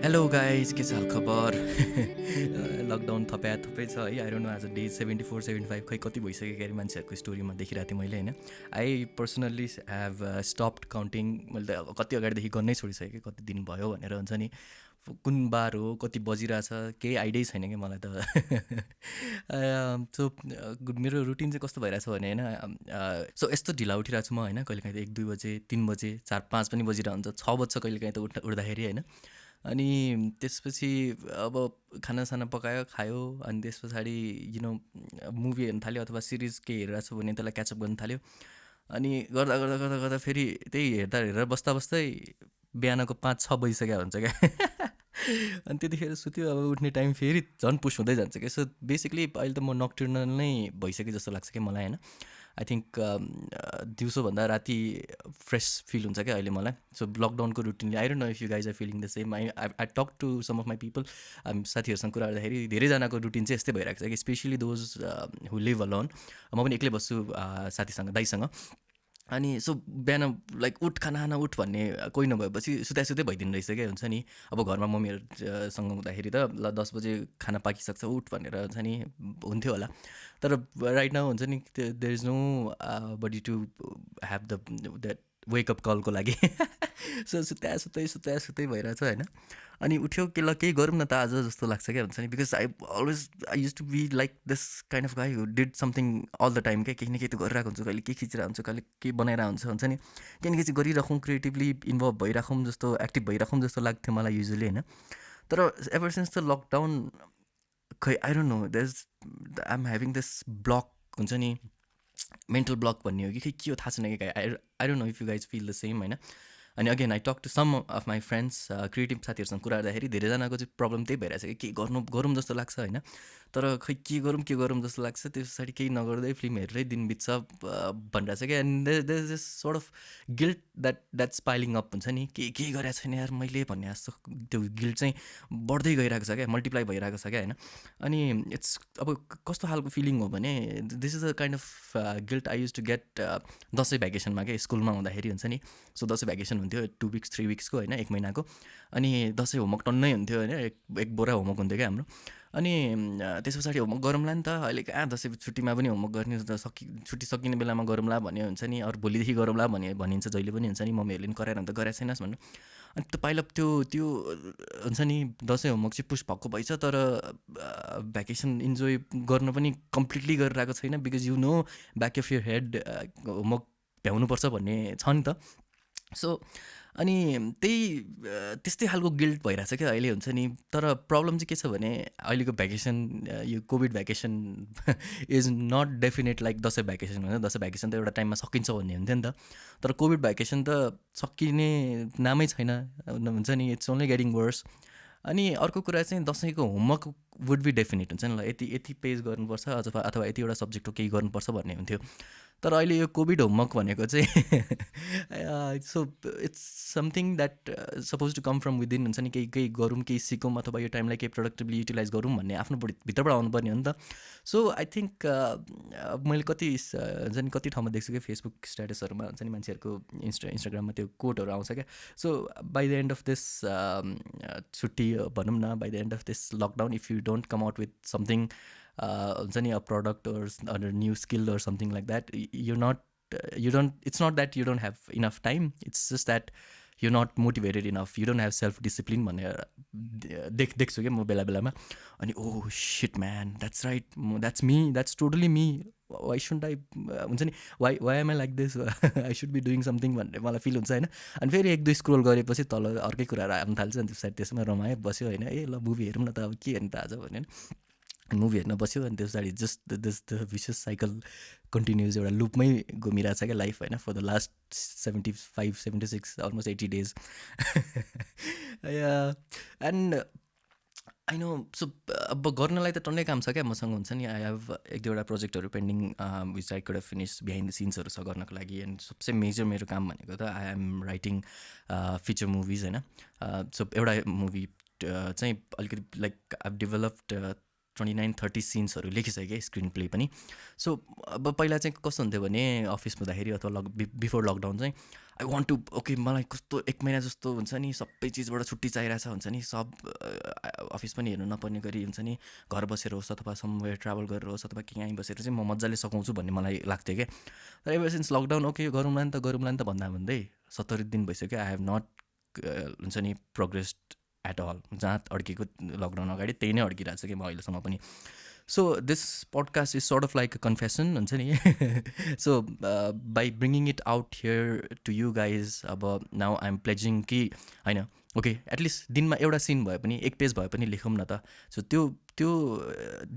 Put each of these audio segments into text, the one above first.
Hello guys के छ हाल खबर लकडाउन थपै छ है। आई डोन्ट नो आज डे 74 75 खै कति भइसक्यो क्यारे मान्छेहरूको स्टोरीमा देखिरहेको थिएँ मैले होइन। I personally have stopped counting. मैले त अब कति अगाडिदेखि गर्नै छोडिसकेँ, कति दिन भयो भनेर हुन्छ नि। कुन बार हो, कति बजिरहेछ केही आइडियै छैन कि मलाई त। सो मेरो रुटिन चाहिँ कस्तो भइरहेछ भने होइन, सो यस्तो ढिला उठिरहेको छु म होइन। कहिलेकाहीँ त 1-2 बजे, 3 बजे, 4-5 पनि बजिरहेको हुन्छ, 6 बज्छ कहिलेकाहीँ त उठ्दाखेरि होइन। अनि त्यसपछि अब खानासाना पकायो, खायो, अनि त्यस पछाडि मुभी हेर्नु थाल्यो अथवा सिरिज केही हेरिरहेको छु भने त्यसलाई क्याचअप गर्नु थाल्यो। अनि गर्दा गर्दा गर्दा गर्दा फेरि त्यही हेरेर बस्दा बस्दै बिहानको 5-6 बजिसक्यो हुन्छ क्या। अनि त्यतिखेर सुत्यो, अब उठ्ने टाइम फेरि झन् पुस हुँदै जान्छ क्या। सो बेसिकली अहिले त म नक्टर्नल नै भइसक्यो जस्तो लाग्छ कि मलाई होइन। आई थिङ्क दिउँसोभन्दा राति फ्रेस फिल हुन्छ क्या अहिले मलाई। सो लकडाउनको रुटिनले, I don't know if you guys are feeling the same. I talk to some of my people, साथीहरूसँग कुरा गर्दाखेरि धेरैजनाको रुटिन चाहिँ यस्तै भइरहेको छ कि specially those who live alone. म पनि एक्लै बस्छु साथीसँग, दाइसँग। अनि सो बिहान लाइक उठ खाना उठ भन्ने कोही नभएपछि सुत्दै भइदिनु रहेछ क्या हुन्छ नि। अब घरमा मम्मीहरूसँग हुँदाखेरि त ल 10 बजे खाना पाकिसक्छ उठ भनेर हुन्छ नि हुन्थ्यो होला। तर राइट नाउ हुन्छ नि there is nobody to have that wake up कलको लागि। सो सुत्दै भइरहेछ होइन। अनि उठ्यो के ल केही गरौँ न त आज जस्तो लाग्छ क्या हुन्छ नि। Because I use to be like this kind of guy who did something all the time क्या। केही न केही त गरिरहेको हुन्छ, कहिले केही खिचिरहेको हुन्छ, कहिले केही बनाइरहेको हुन्छ नि। केही न केही चाहिँ गरिराखौँ, क्रिएटिभली इन्भल्भ भइराखौँ जस्तो, एक्टिभ भइराखौँ जस्तो लाग्थ्यो मलाई युजली होइन। तर एभर सिन्स द लकडाउन खै I don't know there is I am having this block हुन्छ नि, मेन्टल ब्लक भन्ने हो कि के हो थाहा छैन कि। I don't know if you guys feel the same होइन। अनि again I talk to some of my friends, creative साथीहरूसँग कुरा गर्दाखेरि धेरैजनाको चाहिँ प्रब्लम त्यही भइरहेछ कि केही गरौँ जस्तो लाग्छ होइन। तर खै के गरौँ जस्तो लाग्छ। त्यस पछाडि केही नगर्दै फिल्म हेरेरै दिन बित्छ भनिरहेछ क्या। And there is this sort of guilt that's piling up हुन्छ नि। केही गरेको छैन यार मैले भन्ने जस्तो त्यो गिल्ट चाहिँ बढ्दै गइरहेको छ क्या, मल्टिप्लाई भइरहेको छ क्या होइन। अनि इट्स अब कस्तो खालको फिलिङ हो भने this is a kind of guilt I use to get Dashain भ्याकेसनमा क्या, स्कुलमा हुँदाखेरि हुन्छ नि। सो दसैँ भ्याकेसन हुन्थ्यो 2 विक्स 3 विक्सको होइन, 1 महिनाको। अनि दसैँ होमवर्क टन्नै हुन्थ्यो होइन, एक बोरा होमवर्क हुन्थ्यो क्या हाम्रो। अनि त्यस पछाडि होमवर्क गरौँला नि त, अहिले कहाँ दसैँ छुट्टीमा पनि होमवर्क गर्ने त छुट्टी सकिने बेलामा गरौँला भन्ने हुन्छ नि। अरू भोलिदेखि गरौँला भनिन्छ जहिले पनि हुन्छ नि। मम्मीहरूले पनि कराएर त गराएको छैनस् भन्नु। अनि त्यो पाइला त्यो हुन्छ नि दसैँ होमवर्क चाहिँ पुस भएको भएछ। तर भ्याकेसन इन्जोय गर्न पनि कम्प्लिटली गरिरहेको छैन। Because you know back of your head homework भ्याउनुपर्छ भन्ने छ नि त। सो अनि त्यस्तै खालको गिल्ट भइरहेछ क्या अहिले हुन्छ नि। तर प्रब्लम चाहिँ के छ भने अहिलेको भ्याकेसन, यो covid vacation is not definite like Dashain vacation होइन। दसैँ भ्याकेसन त एउटा टाइममा सकिन्छ भन्ने हुन्थ्यो नि त। तर कोभिड भ्याकेसन त सकिने नामै छैन हुन्छ नि। It's only getting worse. अनि अर्को कुरा चाहिँ दसैँको होमवर्क वुड बी डेफिनेट हुन्छ नि, ल यति पेज गर्नुपर्छ अथवा यतिवटा सब्जेक्टको केही गर्नुपर्छ भन्ने हुन्थ्यो। तर अहिले यो कोभिड होमवर्क भनेको चाहिँ so it's something that suppose to come from within हुन्छ नि। केही गरौँ, केही सिकौँ, अथवा यो टाइमलाई केही प्रोडक्टिभली युटिलाइज गरौँ भन्ने आफ्नो भित्रबाट आउनुपर्ने हो नि त। सो आई थिङ्क मैले हुन्छ नि कति ठाउँमा देख्छु कि फेसबुक स्ट्याटसहरूमा हुन्छ नि मान्छेहरूको इन्स्टाग्राममा त्यो कोटहरू आउँछ क्या। So by the end of this छुट्टी भनौँ न, by the end of this lockdown, if you don't come out with something हुन्छ नि, a product or new skill or something like that, it's not that you don't have enough time, it's just that you're not motivated enough, you don't have self discipline भनेर देख्छु क्या म बेला बेलामा। अनि oh shit man, that's right, that's me, that's totally me, why shouldn't I हुन्छ नि, why am I like this, I should be doing something भन्ने मलाई फिल हुन्छ होइन। अनि फेरि 1-2 स्क्रोल गरेपछि तल अर्कै कुराहरू आउनु थाल्छ। अनि सायद त्यसमा रमायो, बस्यो होइन, ए ल मुभी हेरौँ न त, अब के हेर्नु त आज भन्यो मुभी हेर्न बस्यो। अनि त्यस पछाडि just the vicious cycle continues, एउटा लुपमै घुमिरहेको छ क्या लाइफ होइन, for the last 75-76 almost 80 days। And I know. So अब गर्नलाई त टन्नै काम छ क्या मसँग हुन्छ नि। आई हेभ 1-2वटा प्रोजेक्टहरू pending which I could have finish, behind the सिन्सहरू छ गर्नको लागि। एन्ड सबसे मेजर मेरो काम भनेको त I am writing feature movies होइन। सो एउटा मुभी चाहिँ अलिकति लाइक आई हेभ डेभलप्ड 29-30 सिन्सहरू लेखिसकेँ, स्क्रिन प्ले पनि। सो अब पहिला चाहिँ कस्तो हुन्थ्यो भने अफिस हुँदाखेरि अथवा बिफोर लकडाउन चाहिँ आई वान्ट टु ओके मलाई कस्तो 1 महिना जस्तो हुन्छ नि सबै चिजबाट छुट्टी चाहिरहेछ हुन्छ नि सब अफिस पनि हेर्नु नपर्ने गरी हुन्छ नि घर बसेर होस् अथवा समवेयर ट्राभल गरेर होस् अथवा कहीँ बसेर चाहिँ म मजाले सघाउँछु भन्ने मलाई लाग्थ्यो क्या तर एभर सिन्स लकडाउन ओके गरौँला नि त भन्दा भन्दै 70 दिन भइसक्यो आई हेभ नट हुन्छ नि प्रोग्रेस्ड एट अल जहाँ अड्केको लकडाउन अगाडि त्यही नै अड्किरहेको छ कि म अहिलेसम्म पनि so this podcast is sort of like a confession हुन्छ नि so by bringing it out here to you guys अब नाउ आइएम प्लेजिङ कि होइन ओके एटलिस्ट दिनमा एउटा सिन भए पनि 1 पेज भए पनि लेखौँ न त सो त्यो त्यो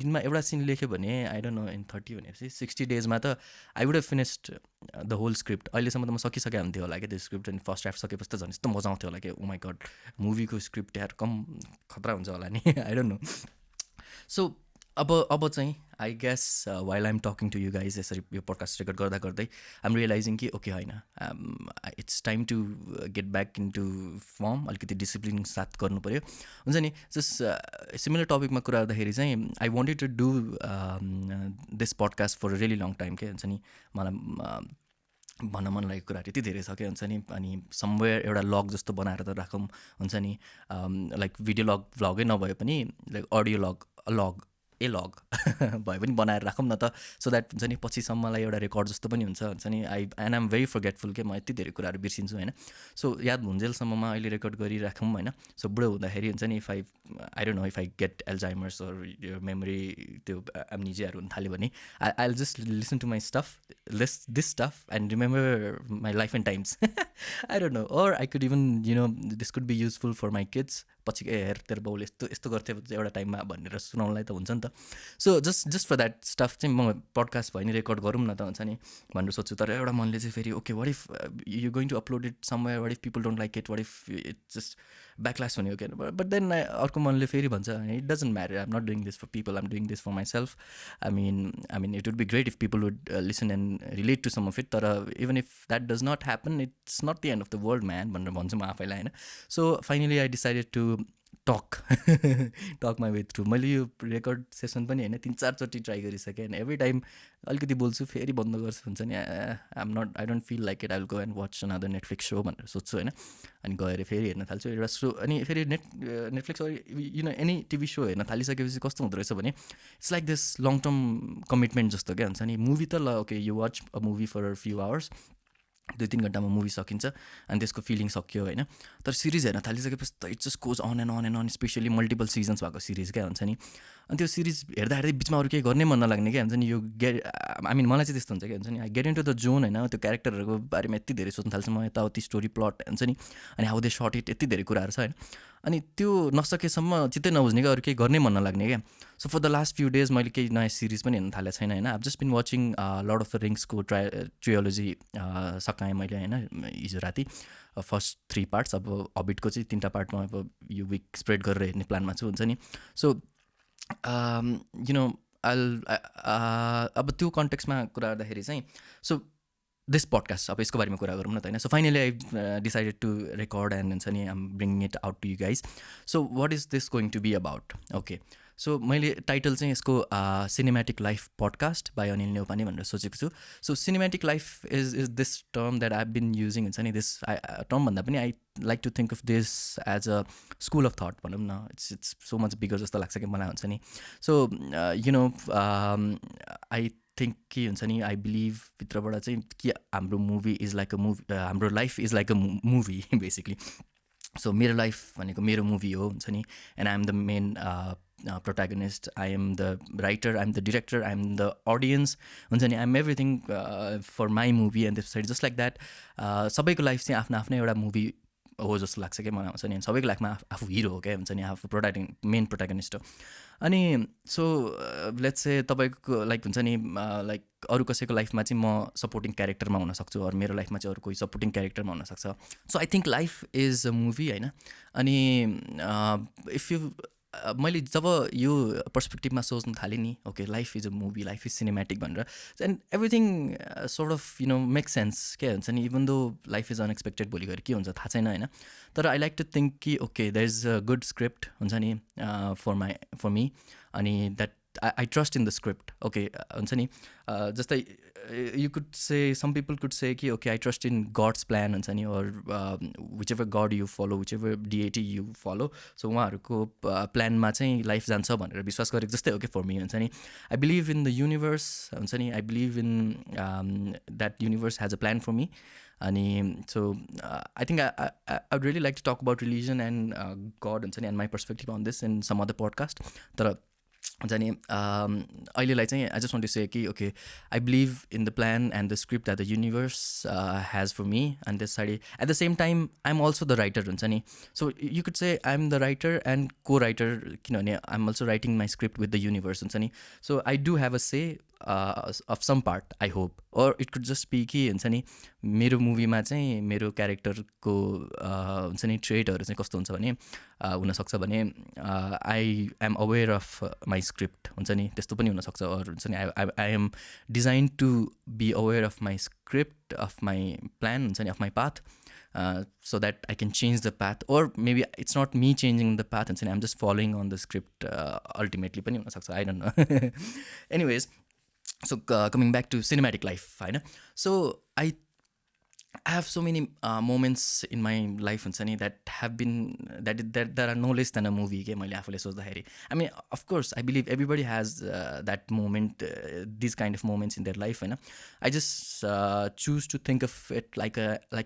दिनमा एउटा सिन लेख्यो भने आई डोन्ट नो इन 30 भनेपछि 60 डेजमा त I would have finished the whole script अहिलेसम्म त म सकिसकेको हुन्थ्यो होला कि त्यो स्क्रिप्ट अनि फर्स्ट ड्राफ्ट सकेपछि त झन् यस्तो मजा आउँथ्यो होला कि ओ माई गड मुभीको स्क्रिप्ट यार कम खतरा हुन्छ होला नि आई डोन्ट नो सो अब चाहिँ I guess while I'm talking to you guys यसरी यो पडकास्ट रेकर्ड गर्दा गर्दै आइम रियलाइजिङ कि ओके होइन it's time to get back into form अलिकति डिसिप्लिन साथ गर्नु पऱ्यो हुन्छ नि जस्ट सिमिलर टपिकमा कुरा गर्दाखेरि चाहिँ I wanted to do this podcast for a really long time के हुन्छ नि मलाई भन्न मन लागेको कुराहरू यति धेरै छ क्या हुन्छ नि अनि समवेयर एउटा लग जस्तो बनाएर त राखौँ हुन्छ नि लाइक भिडियो भ्लगै नभए पनि लाइक अडियो लग भए पनि बनाएर राखौँ न त सो द्याट हुन्छ नि पछिसम्मलाई एउटा रेकर्ड जस्तो पनि हुन्छ नि आई एम भेरी फर्गेटफुल के म यति धेरै कुराहरू बिर्सिन्छु होइन सो याद हुन्जेलसम्ममा अहिले रेकर्ड गरिराखौँ होइन सो बुढो हुँदाखेरि हुन्छ नि if I don't know if I get Alzheimer's or memory त्यो एम्निजियाहरू हुन थाल्यो भने I just listen to my this stuff and remember my life and times I don't know or I could even this could be useful for my kids पछि हेर तेरो बाउले यस्तो गर्थ्यो एउटा टाइममा भनेर सुनाउनलाई त हुन्छ नि त so just for that stuff चाहिँ म पडकास्ट भयो नि रेकर्ड गरौँ न त हुन्छ नि भनेर सोध्छु तर एउटा मनले चाहिँ फेरि okay what if you going to upload it somewhere what if people don't like it what if it just backlash हुने हो क्या बट देन अर्को मनले फेरि भन्छ it doesn't matter I'm not doing this for people I'm doing this for myself I mean it would be great if people would listen and relate to some of it तर even if that does not happen it's not the end of the world man भनेर भन्छु म आफैलाई होइन so finally I decided to talk my way through मैले यो record session पनि होइन 3-4चोटि ट्राई गरिसकेँ होइन एभ्री टाइम अलिकति बोल्छु फेरि बन्द गर्छु हुन्छ नि I don't feel like it I will go and watch another Netflix so भनेर सोध्छु होइन अनि गएर फेरि हेर्न थाल्छु एउटा सो अनि फेरि नेटफ्लिक्स एनी टिभी सो हेर्न थालिसकेपछि कस्तो हुँदो रहेछ भने it's like this long term commitment जस्तो क्या हुन्छ नि मुभी त ल okay you watch a movie for few hours 2-3 घन्टामा मुभी सकिन्छ अनि त्यसको फिलिङ सक्यो होइन तर सिरिज हेर्न थालिसकेपछि त it's just goes on and on specially multiple seasons भएको सिरिज क्या हुन्छ नि अनि त्यो सिरिज हेर्दा बिचमा अरू केही गर्नै मन नलाग्ने क्या हुन्छ नि यो आई मिन मलाई चाहिँ त्यस्तो हुन्छ क्या हुन्छ नि I get into the zone होइन त्यो क्यारेक्टरहरूको बारेमा यति धेरै सोच्न थाल्छु म यताउति स्टोरी प्लट हुन्छ नि अनि हाउ दे सर्ट इट यति धेरै कुराहरू छ होइन अनि त्यो नसकेसम्म चित्तै नबुझ्ने क्या अरू केही गर्नै मन नलाग्ने क्या so for the last few days मैले केही नयाँ सिरिज पनि हेर्न थालेको छैन होइन I've just been watching Lord of the रिङ्सको ट्रियोलोजी सकाएँ मैले होइन हिजो राति फर्स्ट 3 पार्ट्स अब हबिटको चाहिँ 3टा पार्टमा अब यो विक स्प्रेड गरेर हेर्ने प्लानमा छु हुन्छ नि सो अब त्यो कन्टेक्स्टमा कुरा गर्दाखेरि चाहिँ सो दिस पडकास्ट अब यसको बारेमा कुरा गरौँ न त होइन so finally I decided to record and हुन्छ नि I'm bringing it out to you guys so what is this going to be about okay so मैले टाइटल चाहिँ यसको cinematic life podcast by Anil Neupane भनेर सोचेको छु so cinematic life is this term that I been using हुन्छ नि this term भन्दा पनि I like to think of this as a school of thought भनौँ न इट्स सो मच बिगर जस्तो लाग्छ कि मलाई हुन्छ नि सो आई थिङ्क कि हुन्छ नि आई बिलिभ भित्रबाट चाहिँ कि हाम्रो movie is like a movie हाम्रो life is like a movie basically so मेरो लाइफ भनेको मेरो मुभी हो हुन्छ नि and I am the main protagonist, I am the writer, I am the director, I am the audience हुन्छ नि I am everything for my movie and this side just like that सबैको life चाहिँ आफ्नो आफ्नो एउटा movie हो जस्तो लाग्छ क्या मलाई हुन्छ नि सबैको लाइफमा आफू हिरो हो क्या हुन्छ नि आफू मेन प्रोटागनिस्ट हो अनि सो लेट्स से तपाईँको लाइक हुन्छ नि लाइक अरू कसैको लाइफमा चाहिँ म सपोर्टिङ क्यारेक्टरमा हुनसक्छु अरू मेरो लाइफमा चाहिँ अरू कोही सपोर्टिङ क्यारेक्टरमा हुनसक्छ so I think life is a movie होइन अनि इफ यु मैले जब यो पर्सपेक्टिभमा सोच्न थालेँ नि okay life is a movie life is cinematic भनेर and everything sort of make sense क्या हुन्छ नि even though life is unexpected भोलि गएर के हुन्छ थाहा छैन होइन तर आई लाइक टु थिङ्क कि okay there is a good script हुन्छ नि फर मी अनि that I trust in the script okay हुन्छ नि जस्तै you could say, some people could say कि okay, I trust in God's plan हुन्छ नि, or whichever God you follow, whichever deity you follow, so उहाँहरूको प्लानमा चाहिँ लाइफ जान्छ भनेर विश्वास गरेको जस्तै हो कि फर मी हुन्छ नि. I believe in the universe हुन्छ नि, I believe in that universe has a plan for me. अनि so I think I would really like to talk about religion and God हुन्छ नि, and my perspective on this in some other podcast. तर हुन्छ नि अहिलेलाई चाहिँ I just want to say कि okay, I believe in the plan and the script that the universe has for me. And त्यस पछाडि at the same time I am also the writer हुन्छ नि. So you could say I am the writer and co writer, किनभने I am also writing my script with the universe हुन्छ नि. So I do have a say of some part I hope, or it could just be कि हुन्छ नि मेरो मुभीमा चाहिँ मेरो क्यारेक्टरको हुन्छ नि ट्रेडहरू चाहिँ कस्तो हुन्छ भने हुनसक्छ भने I am aware of my script हुन्छ नि, त्यस्तो पनि हुनसक्छ. अरू हुन्छ नि I am design to be aware of my script, of my plan हुन्छ नि, of my path, so that I can change the path, or maybe it's not me changing the path and I'm just following on the script ultimately पनि हुनसक्छ, I don't know. Anyways, so coming back to cinematic life होइन. So I have so many moments in my life हुन्छ नि that have been that are no less than a movie के मैले आफूले सोच्दाखेरि. I mean, of course, I believe everybody has that moment, these kind of moments in their life होइन. I just choose to think of it like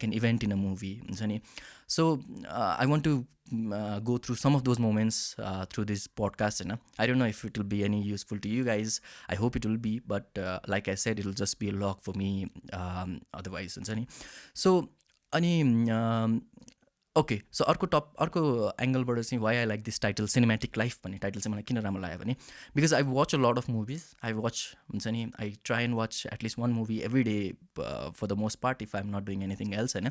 an event in a movie हुन्छ नि. So I want to go through some of those moments through this podcast होइन. I don't know if it will be any useful to you guys. I hope it will be, but like I said, it will just be a log for me otherwise हुन्छ नि. So अनि okay, so अर्को एङ्गलबाट चाहिँ why I like this title cinematic life भन्ने title चाहिँ मलाई किन राम्रो लाग्यो भने because I watch a lot of movies. I watch हुन्छ नि, I try and watch at least one movie every day for the most part if I am not doing anything else होइन.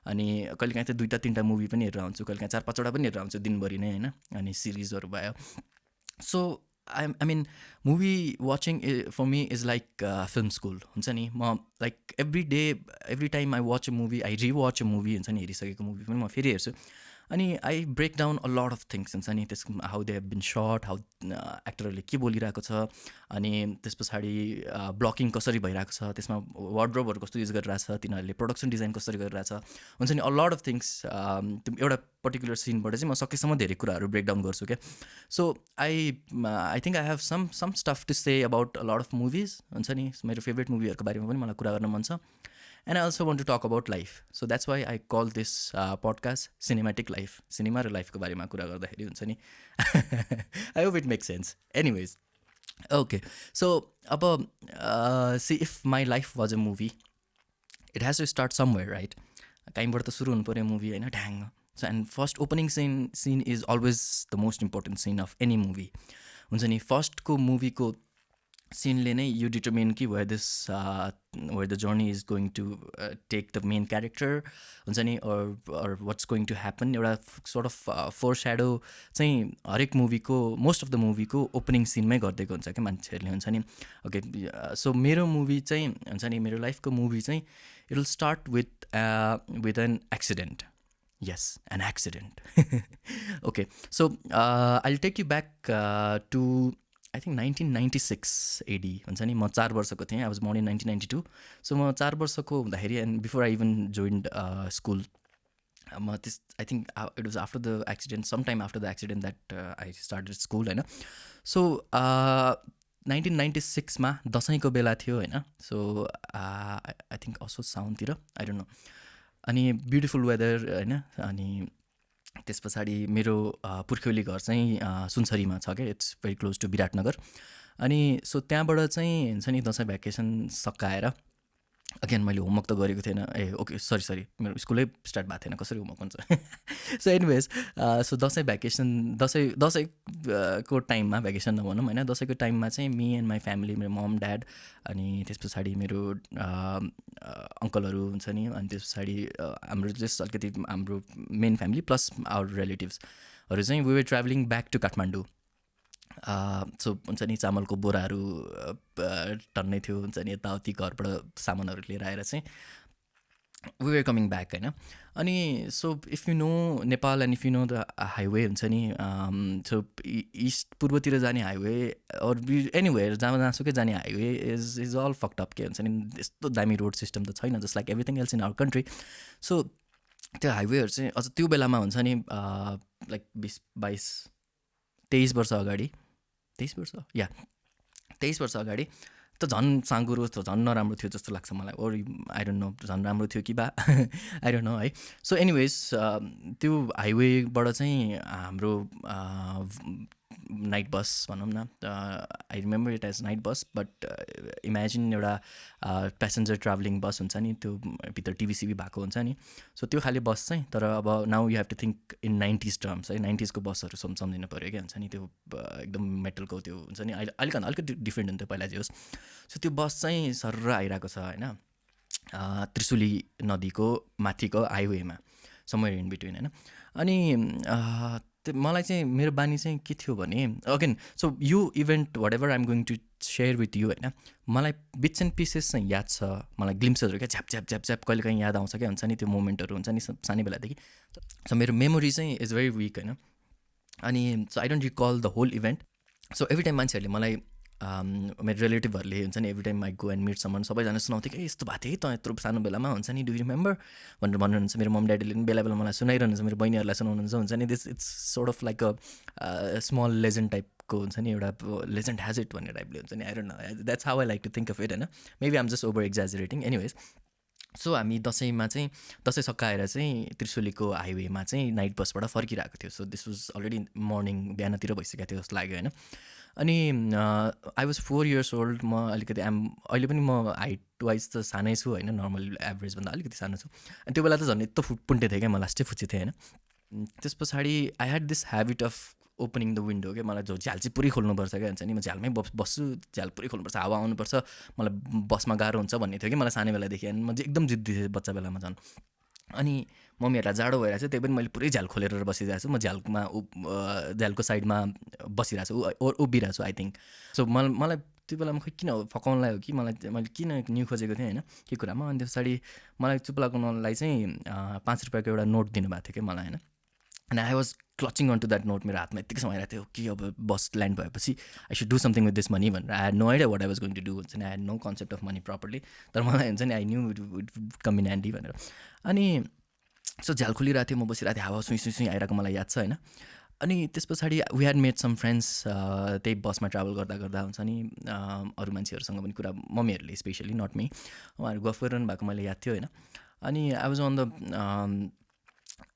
अनि कहिलेकाहीँ त 2-3टा मुभी पनि हेरेर आउँछु, कहिलेकाहीँ 4-5वटा पनि हेरेर आउँछु दिनभरि नै होइन. अनि सिरिजहरू भयो. So I mean, movie watching for me is like film school हुन्छ नि. म like every time I watch a movie, I rewatch a movie हुन्छ नि, हेरिसकेको मुभी पनि म फेरि हेर्छु. अनि I break down a lot of things हुन्छ नि, त्यसको how they have been shot, how एक्टरहरूले के बोलिरहेको छ, अनि त्यस पछाडि ब्लकिङ कसरी भइरहेको छ, त्यसमा वार्डरोबहरू कस्तो युज गरिरहेको छ, तिनीहरूले प्रोडक्सन डिजाइन कसरी गरिरहेछ हुन्छ नि, अ लट अफ थिङ्स. एउटा पर्टिकुलर सिनबाट चाहिँ म सकेसम्म धेरै कुराहरू ब्रेक डाउन गर्छु क्या. So I think I have some stuff to say about a lot of movies हुन्छ नि. मेरो फेभरेट मुभीहरूको बारेमा पनि मलाई कुरा गर्न मन छ. And I also want to talk about life. So that's why I call this podcast Cinematic Life. Cinema र लाइफको बारेमा कुरा गर्दाखेरि हुन्छ नि. I hope it makes sense. Anyways, okay. So अब see, if my life was a movie, it has to start somewhere, right? कहीँबाट त सुरु हुनु पऱ्यो मुभी होइन, ढ्याङ्ग. So and first opening scene is always the most important scene of any movie हुन्छ नि. फर्स्टको मुभीको सिनले नै यु डिटर्मिन कि where the journey is going to take the main character हुन्छ नि, or what's going to happen. एउटा sort of foreshadow चाहिँ हरेक मुभीको, मोस्ट अफ द मुभीको ओपनिङ सिनमै गरिदिएको हुन्छ क्या मान्छेहरूले हुन्छ नि. ओके, सो मेरो मुभी चाहिँ हुन्छ नि, मेरो लाइफको मुभी चाहिँ it will start with an accident. Yes, an accident. Okay, so I'll take you back to I think 1996 AD हुन्छ नि. म 4 वर्षको थिएँ. I was born in 1992. So म 4 वर्षको हुँदाखेरि, and before I even joined school, म त्यस I think it was after the accident, some time after the accident that I started school होइन. सो 1996मा दसैँको बेला थियो होइन. सो आई थिङ्क असोज साउनतिर, आई डोन्ट नो. अनि ब्युटिफुल वेदर होइन. अनि त्यस पछाडि मेरो पुर्ख्यौली घर चाहिँ सुनसरीमा छ क्या. It's very close to Biratnagar. अनि सो त्यहाँबाट चाहिँ हुन्छ नि दसैँ भ्याकेसन सकाएर, अगेन मैले होमवर्क त गरेको थिएन. ओके सरी मेरो स्कुलै स्टार्ट भएको थिएन, कसरी होमवर्क हुन्छ. So anyways, so Dashain vacation, दसैँको टाइममा, भ्याकेसन नभनौँ होइन, दसैँको टाइममा चाहिँ मी एन्ड माई फ्यामिली, मेरो मम ड्याड, अनि त्यस पछाडि मेरो अङ्कलहरू हुन्छ नि, अनि त्यस पछाडि हाम्रो जस्ट अलिकति हाम्रो मेन फ्यामिली प्लस आवर रिलेटिभ्सहरू चाहिँ we were travelling back to Kathmandu. So हुन्छ नि, चामलको बोराहरू टन्नै थियो हुन्छ नि, यताउति घरबाट सामानहरू लिएर आएर चाहिँ वी वर कमिङ ब्याक होइन. अनि so if you know Nepal and if you know the highway हुन्छ नि, सो इस्ट पूर्वतिर जाने हाइवे अरू एनिवेयर जहाँ जहाँसुकै जाने highway is all fucked up के हुन्छ नि. यस्तो दामी रोड सिस्टम त छैन just like everything else in our country. So त्यो हाइवेहरू चाहिँ अझ त्यो बेलामा हुन्छ नि, लाइक 20-22-23 वर्ष अगाडि, 23 वर्ष या 23 वर्ष अगाडि त झन् साँगुरो त झन् नराम्रो थियो जस्तो लाग्छ मलाई. ओर आई डोन्ट नो झन् राम्रो थियो कि बा आई डोन्ट नो है. सो एनिवेज त्यो हाइवेबाट चाहिँ हाम्रो नाइट बस भनौँ न, I remember it as night bus, but imagine एउटा प्यासेन्जर ट्राभलिङ बस हुन्छ नि, त्यो भित्र टिभीसिभी भएको हुन्छ नि. सो त्यो खाले बस चाहिँ, तर अब now you have to think in 90s terms है. 90sको बसहरू सम्झिनु पऱ्यो क्या हुन्छ नि. त्यो एकदम मेटलको त्यो हुन्छ नि, अलिकति डिफ्रेन्ट हुन्थ्यो पहिला जे होस्. सो त्यो बस चाहिँ सर्र आइरहेको छ होइन, त्रिशुली नदीको माथिको हाइवेमा, समवेयर इन बिट्विन होइन. अनि त्यो मलाई चाहिँ मेरो बानी चाहिँ के थियो भने, अगेन सो यो event whatever I am going to share with you होइन, मलाई बिट्स एन्ड पिसेस चाहिँ याद छ, मलाई ग्लिम्सहरू क्या झ्याप झ्याप झ्याप झ्याप कहिले काहीँ याद आउँछ क्या हुन्छ नि, त्यो मोमेन्टहरू हुन्छ नि सानै बेलादेखि. सो मेरो मेमोरी चाहिँ इज भेरी विक होइन. अनि so I don't recall the whole event. So every time मान्छेहरूले मलाई मेरो रिलेटिभहरूले हुन्छ नि, every time I go and meet सम्म सबैजना सुनाउँथ्यो कि यस्तो भएको थियो है त यत्रो सानो बेलामा हुन्छ नि, डु यु रिमेम्बर भनेर भन्नुहुन्छ. मेरो मम ड्याडीले पनि बेला बेला मलाई सुनाइरहनुहुन्छ, मेरो बहिनीहरूलाई सुनाउनुहुन्छ हुन्छ नि. This it's sort of like a small legend टाइपको हुन्छ नि, एउटा लेजेन्ड ह्याज इट भन्ने टाइपले हुन्छ नि. I don't know, that's how I like to think of it होइन. Maybe I'm just over exaggerating. Anyways so हामी दसैँमा चाहिँ दसैँ सकाएर चाहिँ त्रिशुलीको हाइवेमा चाहिँ नाइट बसबाट फर्किरहेको थियो. So this was already morning, बिहानतिर भइसकेको थियो जस्तो लाग्यो होइन. अनि आई वाज 4 years ओल्ड. म अलिकति अहिले पनि म हाइट वाइज त सानै छु होइन, नर्मल एभरेजभन्दा अलिकति सानो छु. अनि त्यो बेला त झन् यत्रो पुन्टे थिएँ क्या, म लास्टै फुच्चे थिएँ होइन. त्यस पछाडि I had this habit of opening the window क्या. मलाई झ्याल चाहिँ पुरै खोल्नुपर्छ क्या हुन्छ नि, म झ्यालमै बस्छु, झ्याल पुरै खोल्नुपर्छ, हावा आउनुपर्छ, मलाई बसमा गाह्रो हुन्छ भन्ने थियो कि मलाई सानो बेलादेखि. अनि म चाहिँ एकदम जिद्दी थिएँ बच्चा बेलामा झन्. अनि मम्मीहरूलाई जाडो भइरहेको छ, त्यही पनि मैले पुरै झ्याल खोलेर बसिरहेको छु. म झ्यालमा झ्यालको साइडमा बसिरहेको छु, उभिरहेको छु आई थिङ्क. सो मलाई त्यो बेलामा खोइ किन फकाउनलाई हो कि मैले किन न्यु खोजेको थिएँ होइन के कुरामा. अनि त्यो पछाडि मलाई चुप लगाउनलाई चाहिँ 5 रुपियाँको एउटा नोट दिनुभएको थियो कि मलाई होइन. And I was clutching on to that note. मेरो हातमा यत्तिकै समाइरहेको थियो कि अब बस ल्यान्ड भएपछि I should do something with this money भनेर. I had no idea what I was going to do हुन्छ नि. I had no concept of money properly, तर मलाई हुन्छ नि I knew it come in handy भनेर. अनि सो झ्याल खोलिरहेको थियो, म बसिरहेको थिएँ, हावा सुई सुई सुई आइरहेको मलाई याद छ होइन. अनि त्यस पछाडि we had made some friends, त्यही बसमा ट्राभल गर्दा गर्दा हुन्छ नि, अरू मान्छेहरूसँग पनि कुरा, मम्मीहरूले स्पेसली नट मी, उहाँहरू गफ गरिरहनु भएको मैले याद थियो होइन. अनि I was on the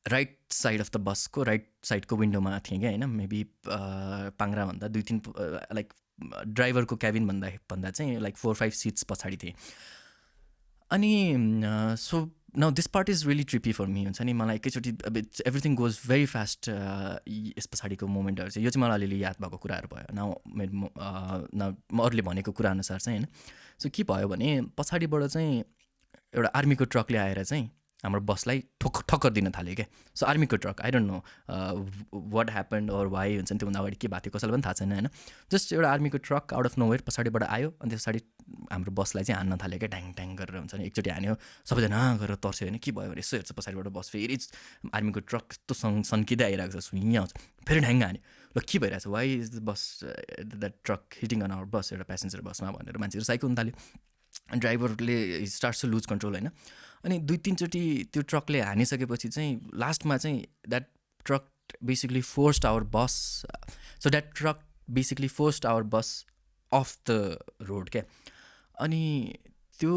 right side of the बसको राइट साइडको विन्डोमा थिएँ क्या होइन. मेबी पाङ्राभन्दा 2-3 लाइक ड्राइभरको क्याबिन भन्दा चाहिँ लाइक 4-5 सिट्स पछाडि थिएँ. अनि so now this part is really trippy for me हुन्छ नि. मलाई एकैचोटि अब एभ्रिथिङ गोज भेरी फास्ट. यस पछाडिको मोमेन्टहरू चाहिँ यो चाहिँ मलाई अलिअलि याद भएको कुराहरू भयो. न म अरूले भनेको कुराअनुसार चाहिँ होइन. सो के भयो भने पछाडिबाट चाहिँ एउटा आर्मीको ट्रकले आएर चाहिँ हाम्रो बसलाई ठक्कर दिन थाल्यो क्या. सो आर्मीको truck, I don't know what happened or why हुन्छ नि, त्योभन्दा अगाडि के भएको थियो कसैलाई पनि थाहा छैन होइन. जस्ट एउटा आर्मीको ट्रक आउट अफ नोवेयर पछाडिबाट आयो अनि त्यस पछाडि हाम्रो बसलाई चाहिँ हान्न थाल्यो क्या, ढ्याङ ढ्याङ गरेर हुन्छ नि. एकचोटि हान्यो, सबैजना गरेर तर्स्यो होइन. के भयो भने यसो हेर्छ पछाडिबाट बस, फेरि आर्मीको ट्रक यस्तो सन्किँदै आइरहेको छ, सुइँ आउँछ, फेरि ढ्याङ हान्यो. ल के भइरहेछ, why is the bus that truck hitting on our bus, एउटा प्यासेन्जर बसमा भनेर मान्छेहरू साइको हुन थाल्यो. ड्राइभरले स्टार्ट्स टु लुज कन्ट्रोल होइन. अनि 2-3चोटि त्यो ट्रकले हानिसकेपछि चाहिँ लास्टमा चाहिँ that truck basically forced our bus. So that truck basically forced our bus off the road क्या. अनि त्यो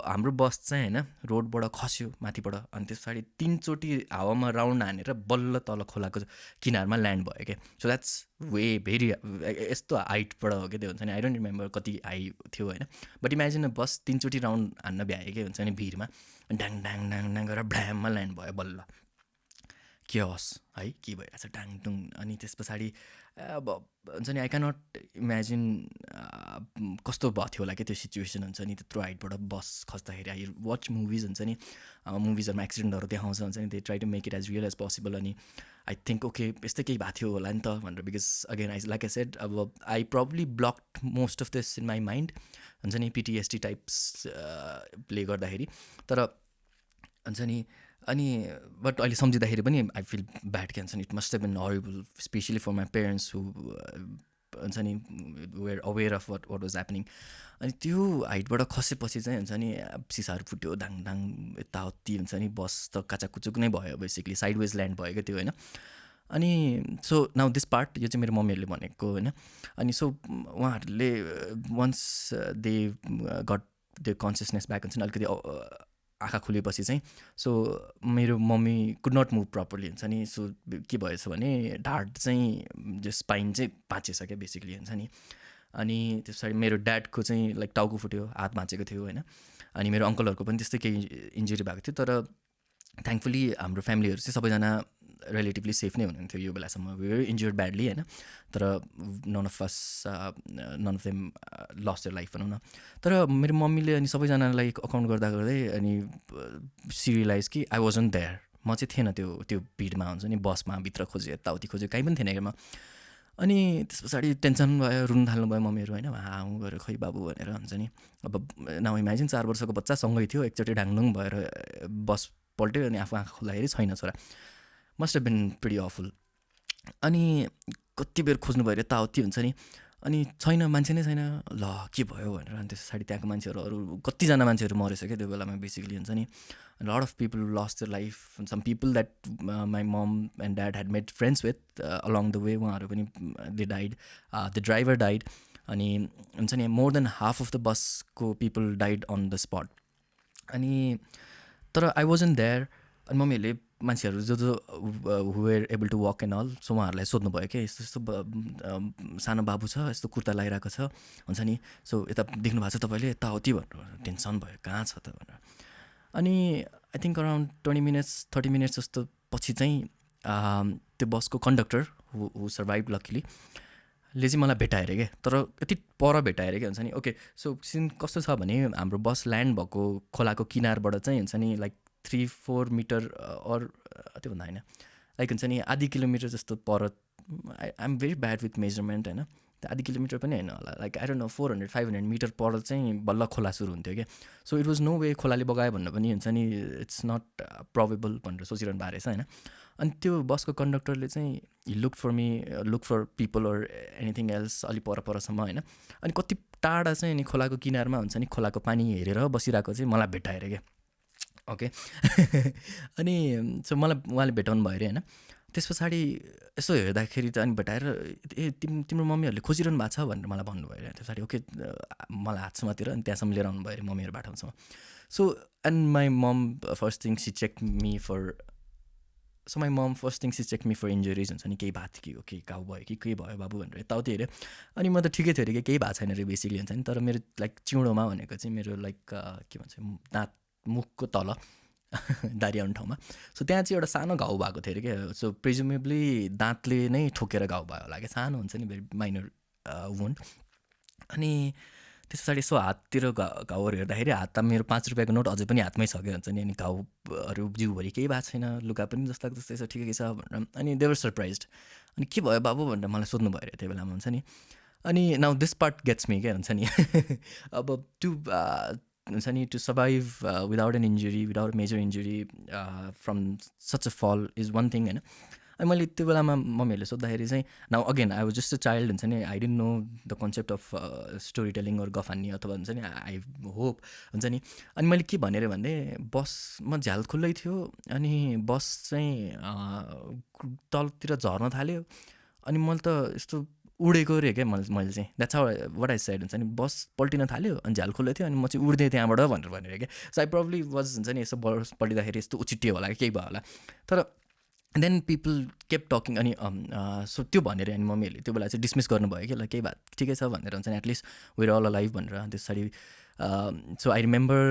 हाम्रो बस चाहिँ होइन रोडबाट खस्यो माथिबाट. अनि त्यस पछाडि 3चोटि हावामा राउन्ड हानेर बल्ल तल खोलाको किनारमा ल्यान्ड भयो क्या. सो द्याट्स वे भेरी यस्तो हाइटबाट हो क्या त्यो हुन्छ नि. आई डोन्ट रिमेम्बर कति हाई थियो होइन, बट इमेजिन बस 3चोटि राउन्ड हान्न भ्यायो क्या हुन्छ नि भिरमा. ड्याङ ड्याङ ड्याङ ड्याङ गरेर भ्याममा ल्यान्ड भयो बल्ल. के होस् है, के भइरहेछ डाङडुङ. अनि त्यस पछाडि अब हुन्छ नि आई क्यानट इमेजिन कस्तो भएको थियो होला कि त्यो सिचुएसन हुन्छ नि. त्यत्रो हाइटबाट बस खस्दाखेरि आई वाच मुभिज हुन्छ नि, मुभिजहरूमा एक्सिडेन्टहरू देखाउँछ हुन्छ नि, they try to make it as real as possible. अनि आई थिङ्क ओके यस्तै केही भएको थियो होला नि त भनेर. Because again I like I said, अब I probably blocked most of this in my mind हुन्छ नि, पिटिएसडी टाइप्स प्ले गर्दाखेरि. तर हुन्छ नि। अनि बट अहिले सम्झिँदाखेरि पनि आई फिल ब्याड कि हुन्छ नि, it must have been horrible specially for my parents who हुन्छ नि were aware of what was happening. अनि त्यो हाइटबाट खसेपछि चाहिँ हुन्छ नि सिसाहरू फुट्यो धाङ यताउति हुन्छ नि, बस त काचाकुचुक नै भयो बेसिकली, साइडवेज ल्यान्ड भयो क्या त्यो होइन। अनि सो नाउ दिस पार्ट यो चाहिँ मेरो मम्मीहरूले भनेको होइन। अनि सो उहाँहरूले वन्स दे गट त्यो कन्सियसनेस ब्याक हुन्छ नि अलिकति आँखा खुलेपछि चाहिँ, सो मेरो mummy could not move properly हुन्छ नि। सो के भएछ भने ढाड चाहिँ जो स्पाइन चाहिँ भाँचिएछ क्या बेसिकली हुन्छ नि। अनि त्यस पछाडि मेरो ड्याडको चाहिँ लाइक टाउको फुट्यो, हात भाँचेको थियो होइन। अनि मेरो अङ्कलहरूको पनि त्यस्तै केही इन्जुरी भएको थियो, तर थ्याङ्कफुली हाम्रो फ्यामिलीहरू चाहिँ सबैजना रिलेटिभली सेफ नै हुनुहुन्थ्यो यो बेलासम्म। वी वर इन्जर्ड ब्याडली होइन, तर none of them lost their life भनौँ न। तर मेरो मम्मीले अनि सबैजनालाई अकाउन्ट गर्दा गर्दै अनि सी रियलाइज कि आई वाजन्ट देयर, म चाहिँ थिएन त्यो भिडमा हुन्छ नि, बसमा भित्र खोज्यो यताउति खोज्यो कहीँ पनि थिएन म। अनि त्यस पछाडि टेन्सन भयो, रुन थाल्नुभयो मम्मीहरू होइन, हाउँ गएर खै बाबु भनेर हुन्छ नि। अब नाउ इमेजिन 4 वर्षको बच्चा सँगै थियो, एकचोटि ढाङढुङ भएर बस पल्ट्यो अनि आफू आँखा खोल्दाखेरि छैन छोरा। Must have been pretty awful. अनि कति बेर खोज्नु भयो यताउति हुन्छ नि, अनि छैन, मान्छे नै छैन, ल के भयो भनेर। अनि त्यस पछाडि त्यहाँको मान्छेहरू अरू कतिजना मान्छेहरू मरेछ क्या त्यो बेलामा बेसिकली हुन्छ नि। Lot of people lost their life, some people that my mom and dad had made friends with along the way, उहाँहरू पनि they died, the driver died. अनि हुन्छ नि more than half of the बसको people died on the spot. अनि तर I wasn't there. अनि मम्मीहरूले मान्छेहरू जो were able to walk and all, so उहाँहरूलाई सोध्नुभयो क्या, यस्तो यस्तो सानो बाबु छ, यस्तो कुर्ता लगाइरहेको छ हुन्छ नि, सो यता देख्नु भएको छ तपाईँले यताउति भनेर। टेन्सन भयो, कहाँ छ त भनेर। अनि I think around 20 minutes 30 minutes जस्तो पछि चाहिँ त्यो बसको कन्डक्टर हु सर्भाइभ लकिली ले चाहिँ मलाई भेटाएर क्या, तर यति पर भेटाएर क्या हुन्छ नि। ओके, सो सिन कस्तो छ भने हाम्रो बस ल्यान्ड भएको खोलाको किनारबाट चाहिँ हुन्छ नि लाइक 3-4 मिटर अर त्योभन्दा होइन, लाइक हुन्छ नि आधी किलोमिटर जस्तो पर। I am very bad with measurement होइन, आधी किलोमिटर पनि होइन होला, like I don't know 400-500 metre पर चाहिँ बल्ल खोला सुरु हुन्थ्यो क्या। So it was no way खोलाले बगायो भन्नु पनि हुन्छ नि, इट्स नट प्रोबेबल भनेर सोचिरहनु भएको रहेछ होइन। अनि त्यो बसको कन्डक्टरले चाहिँ he look for me, look for people or anything else, अलिक परसम्म होइन। अनि कति टाढा चाहिँ अनि खोलाको किनारमा हुन्छ नि, खोलाको पानी हेरेर बसिरहेको चाहिँ मलाई भेटाएर क्या। ओके अनि सो मलाई उहाँले भेटाउनु भयो अरे होइन। त्यस पछाडि यसो हेर्दाखेरि त अनि भेटाएर तिम्रो मम्मीहरूले खोजिरहनु भएको छ भनेर मलाई भन्नुभयो अरे। त्यस पछाडि ओके मलाई हात समातेर अनि त्यहाँसम्म लिएर आउनु भयो अरे मम्मीहरू बाटोसम्म। So and my mum first thing she check me for injuries हुन्छ नि, केही भएको थियो कि घाउ भयो कि केही भयो बाबु भनेर यताउति हेऱ्यो। अनि म त ठिकै थियो अरे कि केही भएको छैन अरे बेसिकली हुन्छ नि। तर मेरो लाइक चिउँडोमा भनेको चाहिँ मेरो लाइक के भन्छ दाँत मुखको तल दारी आउने ठाउँमा, सो त्यहाँ चाहिँ एउटा सानो घाउ भएको थियो अरे क्या। सो प्रिजुमेबली दाँतले नै ठोकेर घाउ भयो होला क्या, सानो हुन्छ नि भेरी माइनर वुन्ड। अनि त्यस पछाडि यसो हाततिर घाउहरू हेर्दाखेरि हात त मेरो 5 रुपियाँको नोट अझै पनि हातमै छ क्या हुन्छ नि। अनि घाउहरू जिउभरि केही भएको छैन, लुगा पनि जस्ताको जस्तै छ, ठिकै छ भनेर। अनि दे वर सरप्राइज्ड। अनि के भयो बाबु भनेर मलाई सोध्नु भयो अरे त्यो बेलामा हुन्छ नि। अनि now this part gets me क्या हुन्छ नि। अब हुन्छ नि to survive without an injury, without major injury from such a fall is one thing होइन। अनि मैले त्यो बेलामा मम्मीहरूले सोद्धाखेरि चाहिँ now again I was just a child हुन्छ नि, I didn't know the concept of storytelling or गफान्नी अथवा हुन्छ नि आई होप हुन्छ नि। अनि मैले के भनेर भन्दै बसमा झ्याल खुल्लै थियो, अनि बस चाहिँ तलतिर झर्न थाल्यो। अनि मैले त यस्तो उडेको अरे क्या मैले चाहिँ, that's how what I said हुन्छ नि। बस पल्टिन थाल्यो अनि झ्याल खुल्लै थियो, अनि म चाहिँ उड्दै त्यहाँबाट भनेर क्या। सो आई प्रब्ली वाज हुन्छ नि, यसो बस पल्टिँदाखेरि यस्तो उचिटियो होला कि केही भयो होला। तर देन पिपल केप टकिङ। अनि सो त्यो भनेर अनि मम्मीहरूले त्यो बेला चाहिँ डिसमिस गर्नुभयो कि ल केही बात ठिकै छ भनेर हुन्छ नि, एटलिस्ट वेयर अल अलाइभ भनेर। त्यस पछाडि सो आई रिमेम्बर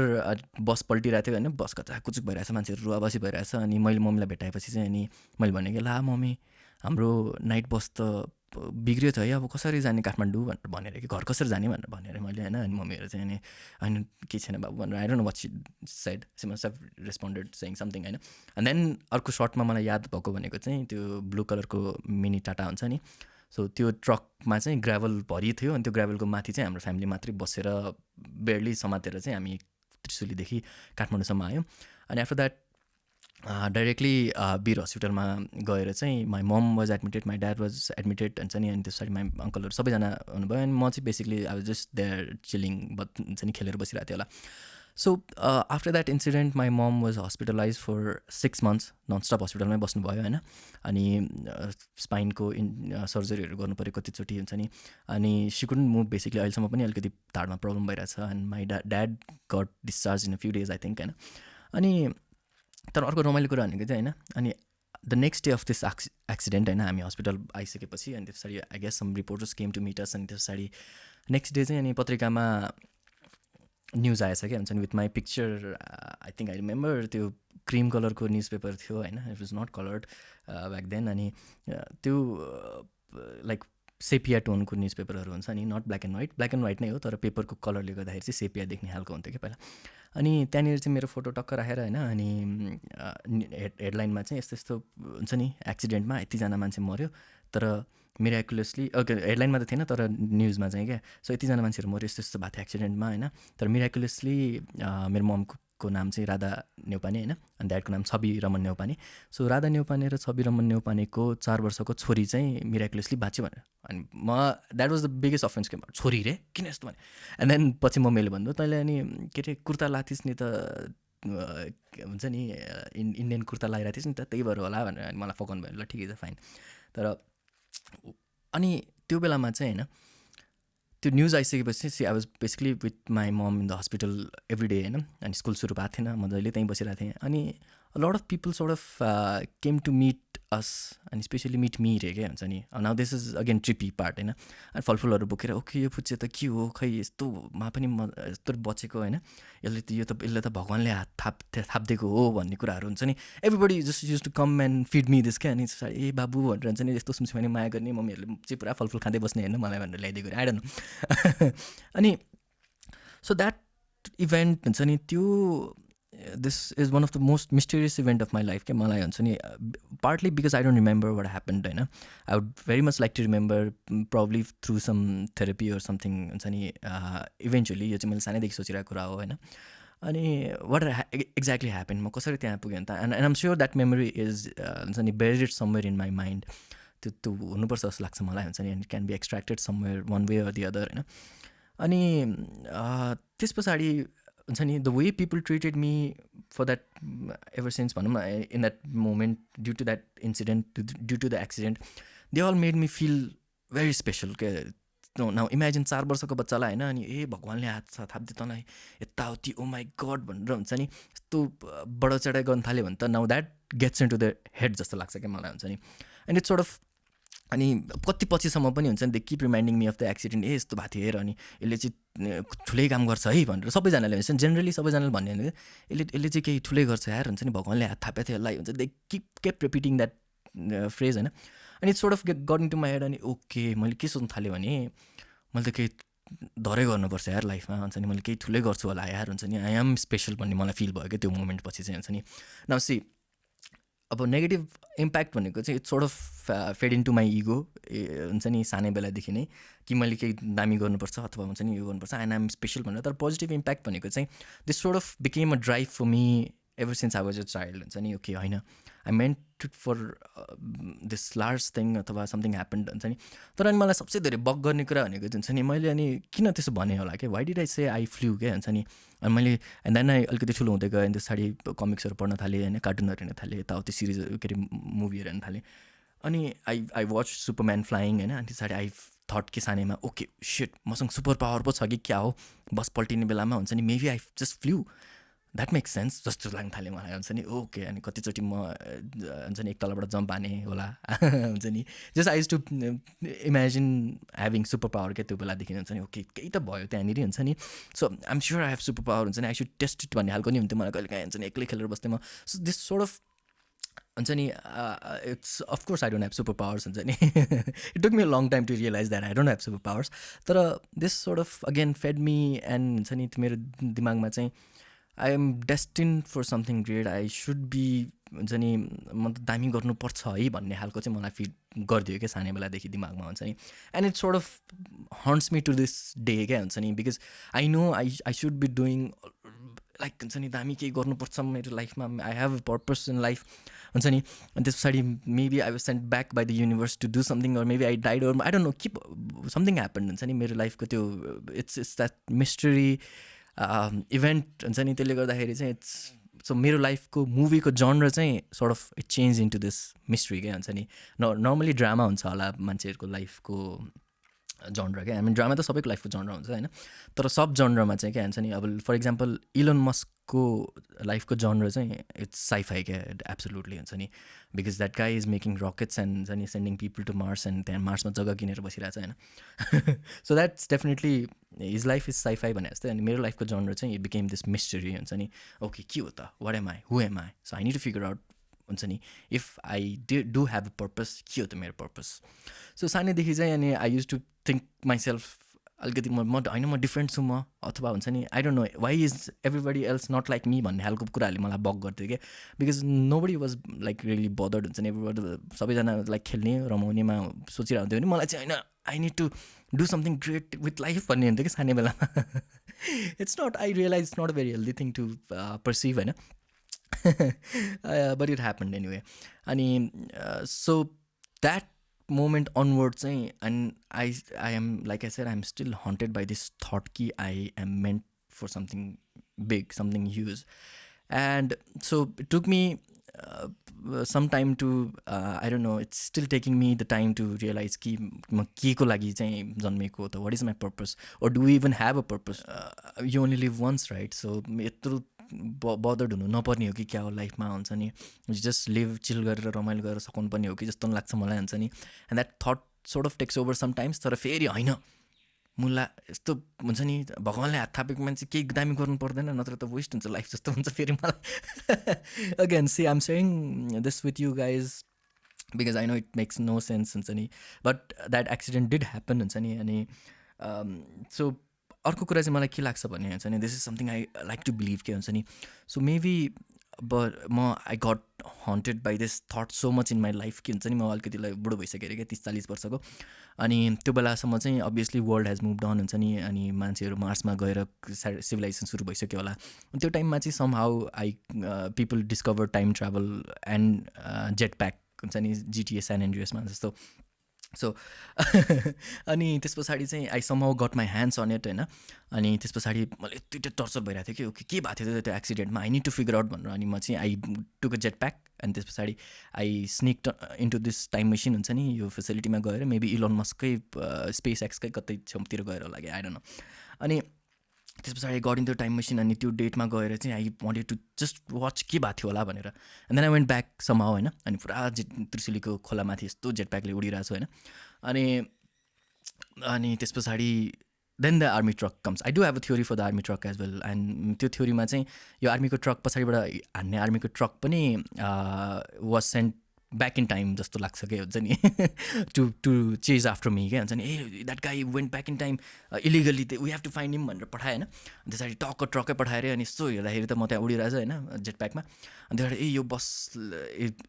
बस पल्टिरहेको थियो होइन, बस कता कुचुक भइरहेछ, मान्छेहरू रुवाबसी भइरहेछ। अनि मैले मम्मीलाई भेटाएपछि चाहिँ अनि मैले भनेँ कि ला मम्मी हाम्रो नाइट बस त बिग्रियो त है, अब कसरी जाने काठमाडौँ भनेर कि घर कसरी जाने भनेर मैले होइन। अनि मम्मीहरू चाहिँ अनि होइन केही छैन बाबु भनेर, I don't know what she said, she must have responded saying something होइन। एन्ड देन अर्को सर्टमा मलाई याद भएको भनेको चाहिँ त्यो ब्लू कलरको मिनी टाटा हुन्छ नि, सो त्यो ट्रकमा चाहिँ ग्राभल भरि थियो। अनि त्यो ग्राभलको माथि चाहिँ हाम्रो फ्यामिली मात्रै बसेर बेयरली समातेर चाहिँ हामी त्रिशुलीदेखि काठमाडौँसम्म आयौँ। अनि आफ्टर द्याट डाइरेक्टली वीर हस्पिटलमा गएर चाहिँ my mum was admitted, my dad was admitted हुन्छ नि, अनि त्यस पछाडि माई अङ्कलहरू सबैजना हुनुभयो, अनि म चाहिँ basically I was just there chilling, हुन्छ नि खेलेर बसिरहेको थियो होला. So after that incident my mum was hospitalize for 6 months nonstop हस्पिटलमै बस्नुभयो होइन. अनि स्पाइनको सर्जरीहरू गर्नु पऱ्यो कतिचोटि हुन्छ नि, अनि सी कुडन्ट मुभ बेसिकली. अहिलेसम्म पनि अलिकति ढाडमा प्रब्लम भइरहेछ, and my dad got discharge in a few days I think होइन. अनि तर अर्को रमाइलो कुरा भनेको चाहिँ होइन, अनि the next day of this accident होइन, हामी हस्पिटल आइसकेपछि अनि त्यस पछाडि I guess some reporters came to meet us, अनि त्यस पछाडि नेक्स्ट डे चाहिँ अनि पत्रिकामा न्युज आएछ क्या हुन्छ नि, with my picture. I think I remember त्यो क्रिम कलरको न्युज पेपर थियो होइन, it was not coloured back then. अनि त्यो लाइक सेपिया टोनको न्युज पेपरहरू हुन्छ नि, नट ब्ल्याक एन्ड वाइट नै हो, तर पेपरको कलरले गर्दाखेरि चाहिँ सेपिया देख्ने खालको हुन्थ्यो कि पहिला. अनि त्यहाँनिर चाहिँ मेरो फोटो टक्क राखेर होइन, अनि हेडलाइनमा चाहिँ यस्तो यस्तो हुन्छ नि, एक्सिडेन्टमा यतिजना मान्छे मऱ्यो, तर मिराकुलसली हेडलाइनमा त थिएन तर न्युजमा चाहिँ क्या. सो यतिजना मान्छेहरू मऱ्यो, यस्तो यस्तो भएको थियो एक्सिडेन्टमा होइन, तर मिराकुलसली मेरो ममको नाम चाहिँ राधा नेउपाने होइन, अनि ड्याडको नाम छवि रमन नेउपाने. सो राधा नेउपाने र छवि रमन नेउपानेको 4 वर्षको छोरी चाहिँ मिराकुलसली बाँच्यो भनेर. अनि म that was the biggest offence के छोरी रे किन यस्तो भने. एन्ड देन पछि मम्मीले भन्नु तैँले अनि के अरे कुर्ता लाथिस् नि त हुन्छ नि, इन्डियन कुर्ता लगाइरहेको थिइस् नि त, त्यही भएर होला भनेर मलाई फकाउनु भयो. ल ठिकै छ फाइन. तर अनि त्यो बेलामा चाहिँ होइन, त्यो न्युज आइसकेपछि I was basically with my mum in the hospital every day होइन. अनि स्कुल सुरु भएको थिएन, म जहिले त्यहीँ बसिरहेको थिएँ. अनि lot of people sort of came to meet us, अनि स्पेसली मिट मी रे क्या हुन्छ नि. Now this is again trippy part होइन. अनि फलफुलहरू बोकेर ओके यो फुच्चे त के हो खै, यस्तोमा पनि म यस्तो बचेको होइन, यसले त भगवान्ले हात थापिदिएको हो भन्ने कुराहरू हुन्छ नि. Everybody just use to come and feed me this क्या. अनि ए बाबु भनेर हुन्छ नि, यस्तो सुमसुमानी माया गर्ने मम्मीहरूले चाहिँ पुरा फलफुल खाँदै बस्ने होइन मलाई भनेर ल्याइदिएको आई डोन्ट नो. अनि सो द्याट इभेन्ट हुन्छ नि, त्यो this is one of the most mysterious event of my life क्या मलाई हुन्छ नि. Partly because I don't remember what happened होइन. I would very much like to remember probably through some therapy or something हुन्छ नि. Eventually यो चाहिँ मैले सानैदेखि सोचिरहेको कुरा हो होइन. अनि वाट एक्ज्याक्टली ह्यापन, म कसरी त्यहाँ पुगेँ त. And I'm sure that memory is हुन्छ नि buried somewhere in my mind. त्यो हुनुपर्छ जस्तो लाग्छ मलाई हुन्छ नि, and it can be extracted somewhere one way or the other होइन. अनि त्यस पछाडि हुन्छ नि the way people treated me for that ever since भनौँ न, in that moment due to that incident, due to the accident, they all made me feel very special के. Now imagine 4 वर्षको बच्चालाई होइन, अनि ए भगवान्ले हात थाप्दे तँलाई यताउति ओ माई गड भनेर हुन्छ नि, यस्तो बडो चढाइ गर्न थाल्यो भने त now that gets into the head जस्तो लाग्छ क्या मलाई हुन्छ नि. एन्ड इट्स सोर्ट अफ अनि कति पछिसम्म पनि हुन्छ नि they keep reminding me of the accident, ए यस्तो भएको थियो हेर, अनि यसले चाहिँ ठुलै काम गर्छ है भनेर सबैजनाले हुन्छ नि, जेनरली सबैजनाले भन्ने होइन यसले चाहिँ केही ठुलै गर्छ यार हुन्छ नि, भगवान्ले हात थापेको थियो यसलाई हुन्छ. They kept repeating that phrase होइन. अनि it's sort of got into my head. अनि ओके मैले के सोच्नु थालेँ भने मैले त केही धरै गर्नुपर्छ यार लाइफमा हुन्छ नि, मैले केही ठुलै गर्छु होला यार हुन्छ नि, आई एम स्पेसल भन्ने मलाई फिल भयो क्या त्यो मोमेन्ट पछि चाहिँ हुन्छ नि. नाउ सी अब नेगेटिभ इम्प्याक्ट भनेको चाहिँ it's sort of fed into my ego हुन्छ नि सानै बेलादेखि नै, कि मैले केही दामी गर्नुपर्छ अथवा हुन्छ नि यो गर्नुपर्छ एन्ड आइएम स्पेसल भनेर. तर पोजिटिभ इम्प्याक्ट भनेको चाहिँ this sort of became a drive for me ever since I was a child हुन्छ नि. ओके होइन I meant to for this large thing अथवा समथिङ ह्यापन्ड हुन्छ नि. तर अनि मलाई सबसे धेरै बग गर्ने कुरा भनेको हुन्छ नि, मैले अनि किन त्यसो भने होला कि why did I say I flew क्या हुन्छ नि. अनि मैले एन्ड देन आई अलिकति ठुलो हुँदै गएँ, त्यो पछाडि कमिक्सहरू पढ्न थालेँ होइन, कार्टुनहरू हेर्न थालेँ, यताउति सिरिज के अरे मुभीहरू हेर्न थालेँ. अनि आई वाच सुपरम्यान फ्लाइङ होइन. अनि पछाडि आई थट कि सानैमा ओके सिट मसँग सुपर पावर पो छ कि क्या हो, बस पल्टिने बेलामा हुन्छ नि maybe I just flew, that makes sense जस्तो लाग्न थाल्यो मलाई हुन्छ नि. ओके अनि कतिचोटि म हुन्छ नि एक तलबाट जम्प हाने होला हुन्छ नि, just I use to imagine having super power क्या त्यो बेलादेखि हुन्छ नि. ओके केही त भयो त्यहाँनिर हुन्छ नि, so I'm sure I have super power हुन्छ नि, आई सुड टेस्ट इट भन्ने खालको नि हुन्थ्यो मलाई कहिले काहीँ हुन्छ नि, एक्लै खेलेर बस्थेँ म. सो दिस सोर्ट अफ हुन्छ नि it's of course I don't have superpowers हुन्छ नि. It took me a long time to realise that I don't have superpowers. तर this sort of again fed me and हुन्छ नि मेरो दिमागमा चाहिँ I am destined for something great, I should be हुन्छ नि म त दामी गर्नुपर्छ है भन्ने खालको चाहिँ मलाई फिल गरिदियो क्या सानै बेलादेखि दिमागमा हुन्छ नि. And it's sort of haunts me to this day क्या हुन्छ नि, because I know I should be doing like हुन्छ नि दामी केही गर्नुपर्छ मेरो लाइफमा, I have a purpose in life हुन्छ नि. अनि त्यस पछाडि maybe I was sent back by the universe to do something, or maybe I died, or I don't know के समथिङ ह्यापन हुन्छ नि मेरो लाइफको त्यो. इट्स द्याट मिस्टरी इभेन्ट हुन्छ नि. त्यसले गर्दाखेरि चाहिँ सो मेरो लाइफको मुभीको जनर चाहिँ sort of it change into this mystery क्या हुन्छ नि. नर्मली ड्रामा हुन्छ होला मान्छेहरूको लाइफको जनर क्या. ड्रामा त सबैको लाइफको जनर हुन्छ होइन, तर सब जनरमा चाहिँ क्या हुन्छ नि. अब फर इक्जाम्पल इलोन मस्कको लाइफको जनर चाहिँ इट्स साइफाई क्या एब्सोल्युटली हुन्छ नि. Because that guy is making rockets and हुन्छ नि सेन्डिङ पिपल टु मार्स, एन्ड त्यहाँ मार्समा जग्गा किनेर बसिरहेको छ होइन. So that's definitely his life is sci-fi भने जस्तै. अनि मेरो लाइफको जनर चाहिँ इट बिकेम दिस मिस्टरी हुन्छ नि. ओके के हो त, what am I, who am I, so I need to figure out हुन्छ नि. If I do have a purpose, के हो त मेरो पर्पस. सो सानैदेखि चाहिँ अनि I use to think myself अलिकति म होइन म डिफ्रेन्ट छु म, अथवा हुन्छ नि I don't know why is everybody else not like me भन्ने खालको कुराहरूले मलाई बग गर्थ्यो क्या. Because nobody was like really bothered हुन्छ नि. एभ्रिबडी सबैजना लाइक खेल्ने रमाउनेमा सोचिरहेको हुन्थ्यो भने मलाई चाहिँ होइन I need to do something great with life भन्ने हुन्थ्यो कि सानै बेलामा. It's not, I realise it's not a very healthy thing to perceive होइन. But it happened anyway. अनि सो द्याट moment onward चाहिँ, and I am, like I said, I'm still haunted by this thought कि I am meant for something big, something huge. And so it took me some time to I don't know, it's still taking me the time to realize कि म के को लागि चाहिँ जन्मेको त, what is my purpose, or do we even have a purpose. You only live once, right? So यत्रो bothered हुनु नपर्ने हो कि क्या हो लाइफमा हुन्छ नि. जस्ट लिभ चिल गरेर रमाइलो गरेर सघाउनु पर्ने हो कि जस्तो लाग्छ मलाई हुन्छ नि. And that thought sort of takes over sometimes. तर फेरि होइन, मुला यस्तो हुन्छ नि भगवान्ले हात थापेको मान्छे केही दामी गर्नु पर्दैन, नत्र त वेस्ट हुन्छ लाइफ जस्तो हुन्छ फेरि मलाई. Again see I am sharing this with you guys because I know it makes no sense हुन्छ नि. But that accident did happen हुन्छ नि. अनि सो अर्को कुरा चाहिँ मलाई के लाग्छ भने हुन्छ नि, this is something I like to believe के हुन्छ नि. सो मेबी म I got haunted by this thought so much in my life कि हुन्छ नि, म अलिकतिलाई बुढो भइसकेँ क्या 30-40 वर्षको. अनि त्यो बेलासम्म चाहिँ obviously world has move down हुन्छ नि. अनि मान्छेहरू मार्समा गएर सिभिलाइजेसन सुरु भइसक्यो होला. त्यो टाइममा चाहिँ somehow I people discover time travel and jet pack हुन्छ नि, जिटिए सान एन्ड्रियसमा जस्तो. सो अनि त्यस पछाडि चाहिँ I somehow got my hands on it होइन. अनि त्यस पछाडि मैले यति टर्चर भइरहेको थियो कि के भएको थियो त्यो एक्सिडेन्टमा, I need to figure out भनेर. अनि म चाहिँ I took a jet pack, अनि त्यस पछाडि I sneak into this time machine हुन्छ नि, यो फेसिलिटीमा गएर मेबी इलोन मस्ककै स्पेस एक्सकै कतै छेउतिर गएर होला कि आई डोन्ट नो. अनि त्यस पछाडि गट इन्टु टाइम मेसिन, अनि त्यो डेटमा गएर चाहिँ I wanted to just watch के भएको थियो होला भनेर. And then I went back somehow होइन. अनि पुरा त्रिशुलीको खोलामाथि यस्तो जेट प्याकले उडिरहेको छु होइन. अनि त्यस पछाडि then the army truck comes. I do have a theory for the army truck as well. एन्ड त्यो थ्योरीमा चाहिँ यो आर्मीको ट्रक पछाडिबाट हान्ने आर्मीको ट्रक पनि was sent back in time जस्तो लाग्छ क्या हुन्छ नि. टु चेज आफ्टर मी क्या हुन्छ नि. ए that guy went back in time illegally, we have to find him भनेर पठाएँ होइन. अनि त्यसरी टक्क ट्रकै पठाएर अनि यस्तो हेर्दाखेरि त म त्यहाँ उडिरहेको छु होइन जेट प्याकमा. अनि त्यसबाट ए यो बस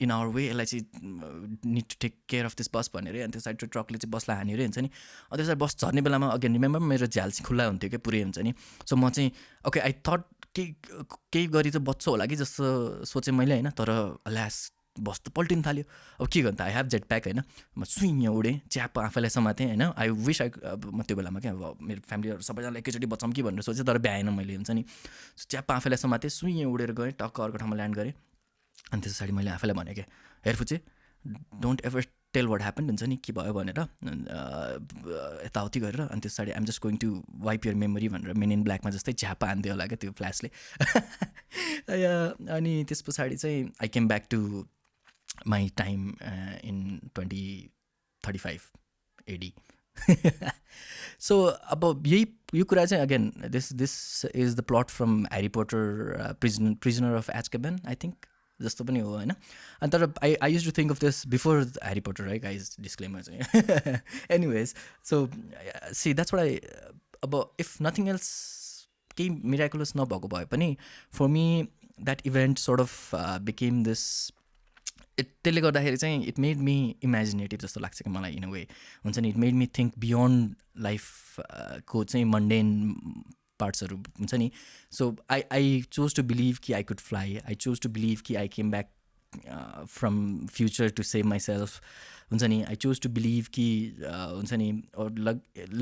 इन आवर वे, यसलाई चाहिँ need to take care of this बस भनेर. अनि त्यो साइड ट्रकले चाहिँ बसलाई हान्यो अरे हुन्छ नि. अनि त्यसरी बस झर्ने बेलामा अगेन रिमेम्बर मेरो झ्याल चाहिँ खुल्ला हुन्थ्यो क्या पुरै हुन्छ नि. सो म चाहिँ ओके आई थट केही गरी चाहिँ बच्छु होला कि जस्तो सोचेँ मैले होइन. तर अल्यास बस त पल्टिनु थाल्यो. अब के गर्नु त, आई हेभ जेट प्याक होइन. म सुइँ उडेँ, च्याप आफैलाई समातेँ होइन. आई विस म त्यो बेलामा क्या अब मेरो फ्यामिलीहरू सबैजनालाई एकैचोटि बचाउँ कि भनेर सोचेँ, तर भ्याएन मैले हुन्छ नि. च्याप आफैलाई समातेँ, सुइँ उडेर गएँ, टक्क अर्को ठाउँमा ल्यान्ड गरेँ. अनि त्यस पछाडि मैले आफैलाई भनेँ क्या, हेरफुचे don't ever tell what happen हुन्छ नि, के भयो भनेर यताउति गरेर. अनि त्यस पछाडि I'm just going to wipe your memory भनेर मेन इन ब्ल्याकमा जस्तै झ्यापा हान्दियो होला क्या त्यो फ्ल्यासले. अनि त्यस पछाडि चाहिँ I came back to my time in 2035 AD. So अब यो कुरा चाहिँ again this is the plot from Harry Potter prisoner of Azkaban I think जस्तो पनि हो होइन. अनि तर I use to think of this before Harry Potter है गाइज, डिस्क्लेमर चाहिँ. Anyways so see that's what I, अब इफ नथिङ एल्स केही मिराकुलस नभएको भए पनि for me that event sort of became this त्यसले गर्दाखेरि चाहिँ इट मेड मी इमेजिनेटिभ जस्तो लाग्छ कि मलाई इन अ वे हुन्छ नि. It made me think beyond life को चाहिँ मन्डेन पार्ट्सहरू हुन्छ नि. So I chose to believe कि I could fly. I chose to believe कि I came back from future to save myself हुन्छ नि. आई चोज टु बिलिभ कि हुन्छ नि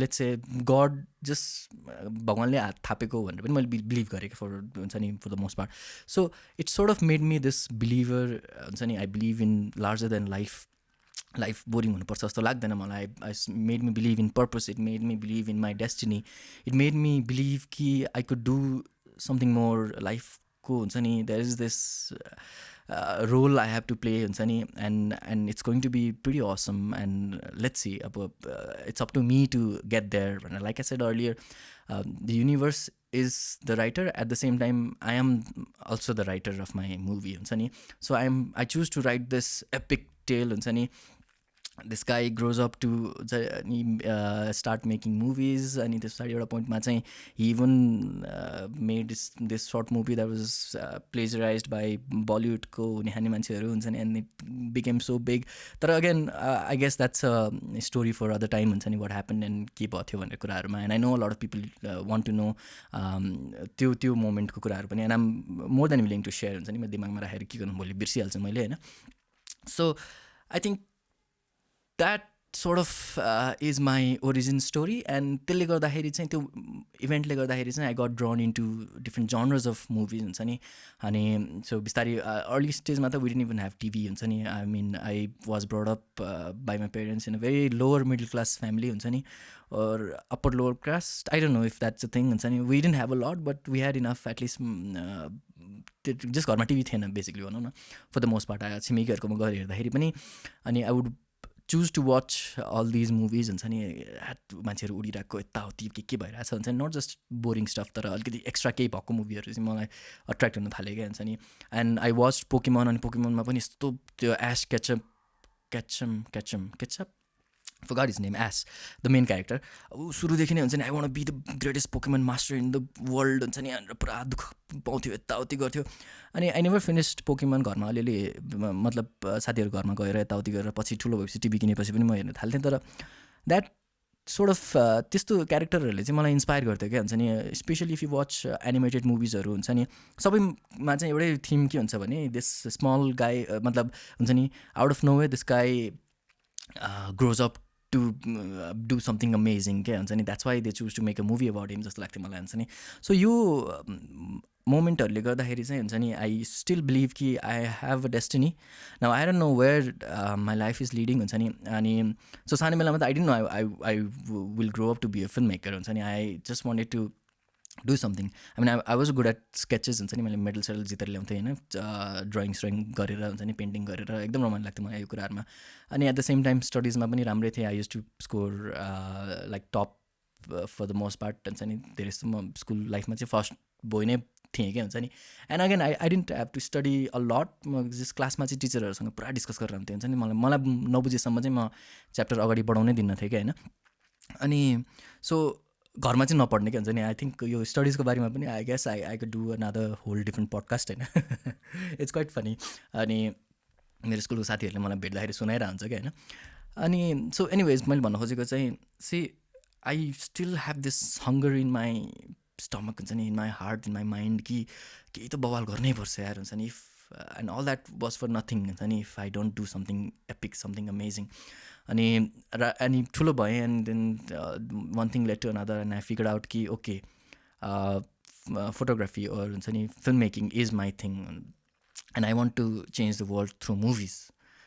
लेट्स से गड जस्ट भगवान्ले हात थापेको भनेर पनि मैले बिलिभ गरेँ फर हुन्छ नि for the most part. So it's sort of made me this believer हुन्छ नि. I believe in larger than life boring हुनुपर्छ जस्तो लाग्दैन मलाई. I made me believe in purpose. It made me believe in my destiny. It made me believe कि I could do something more लाइफको हुन्छ नि. There is this role I have to play हुन्छ नि. And it's going to be pretty awesome and let's see. अब it's up to me to get there भनेर. Like I said earlier, the universe is the writer. At the same time I am also the writer of my movie हुन्छ नि. So I choose to write this epic tale हुन्छ नि. This guy grows up to start making movies. अनि त्यस पछाडि एउटा पोइन्टमा चाहिँ he even made this short movie that was प्लेजराइज्ड by बलिउडको हुने मान्छेहरू हुन्छ नि. And it became so big. तर again I guess that's a story for other time हुन्छ नि. वाट ह्यापन एन्ड के भयो थियो भन्ने कुराहरूमा. And I know a lot of people want to know त्यो मोमेन्टको कुराहरू पनि. And I am more than willing to share हुन्छ नि. म दिमागमा राखेर के गर्नु भोलि बिर्सिहाल्छु मैले होइन. So I think that sort of is my origin story. And त्यसले गर्दाखेरि चाहिँ त्यो इभेन्टले गर्दाखेरि चाहिँ I got drawn into different genres of movies हुन्छ नि. अनि सो बिस्तारै अर्ली स्टेजमा त we didn't even have TV हुन्छ नि. I mean I was brought up by my parents in a very lower middle class family हुन्छ नि. or upper lower caste. I don't know if that's a thing. We didn't have a lot, but we had enough at least. Just घरमा TV थिएन basically भनौँ न for the most part. छिमेकीहरूकोमा गएर हेर्दाखेरि पनि अनि I would choose to watch all these movies हुन्छ नि. मान्छेहरू उडिरहेको यताउति के भइरहेछ हुन्छ नि. नट जस्ट बोरिङ स्टफ तर अलिकति एक्स्ट्रा केही भएको मुभीहरू चाहिँ मलाई अट्र्याक्ट हुन थाल्यो क्या हुन्छ नि. And I watch Pokemon. अनि पोकेमनमा पनि यस्तो त्यो S ketchup forgot his name, Ash, the main character. सुरुदेखि नै हुन्छ नि I want be the greatest Pokemon master in the world हुन्छ नि. भनेर पुरा दुःख पाउँथ्यो यताउति गर्थ्यो. अनि आई नेभर फिनिस्ड पोकेमन. घरमा अलिअलि मतलब साथीहरू घरमा गएर यताउति गरेर पछि ठुलो भएपछि टिभी किनेपछि पनि म हेर्न थाल्थेँ. तर द्याट सोर्ट अफ त्यस्तो क्यारेक्टरहरूले चाहिँ मलाई इन्सपायर गर्थ्यो क्या हुन्छ नि. Specially if you watch animated मुभिजहरू हुन्छ नि. सबैमा चाहिँ एउटै थिम के हुन्छ भने दिस स्मल गाई मतलब हुन्छ नि out of no way this guy grows up to do something amazing क्या हुन्छ नि. That's why they choose to make a movie about him जस्तो लाग्थ्यो मलाई हुन्छ नि. सो यो मोमेन्टहरूले गर्दाखेरि चाहिँ हुन्छ नि आई स्टिल बिलिभ कि I have a destiny. Now I don't know where my life is leading हुन्छ नि. अनि सो सानो बेलामा त I didn't know I will grow up to be a film maker हुन्छ नि. I just wanted to do something. I mean I was good at sketches हुन्छ नि. मैले मेडल सेडल जितेर ल्याउँथेँ होइन. ड्रइङ गरेर हुन्छ नि पेन्टिङ गरेर एकदम रमाइलो लाग्थ्यो मलाई यो कुराहरूमा. अनि एट द सेम टाइम स्टडिजमा पनि राम्रै थिएँ. I use to score like top for the most part हुन्छ नि. धेरै जस्तो म स्कुल लाइफमा चाहिँ फर्स्ट बोय नै थिएँ क्या हुन्छ नि. And again I didn't have to study a lot. म जस्ट क्लासमा चाहिँ टिचरहरूसँग पुरा डिस्कस गरेर हुन्थेँ हुन्छ नि. मलाई नबुझेसम्म चाहिँ म च्याप्टर अगाडि बढाउनै दिन्न थिएँ क्या होइन. अनि सो घरमा चाहिँ नपढ्ने क्या हुन्छ नि. आई थिङ्क यो स्टडिजको बारेमा पनि I guess I could do another whole different podcast होइन. It's quite funny. अनि मेरो स्कुलको साथीहरूले मलाई भेट्दाखेरि सुनाइरहेको हुन्छ क्या होइन. अनि सो एनिवेज मैले भन्नु खोजेको चाहिँ see I still have this hunger in my stomach हुन्छ नि. In my heart in my mind कि केही त बवाल गर्नै पर्छ यार हुन्छ नि. If and all that was for nothing हुन्छ नि. If I don't do something epic something amazing. अनि ठुलो भएँ. And then one thing led to another. And I figure out कि ओके फोटोग्राफी और हुन्छ नि film making is my thing. And I want to change the world through movies.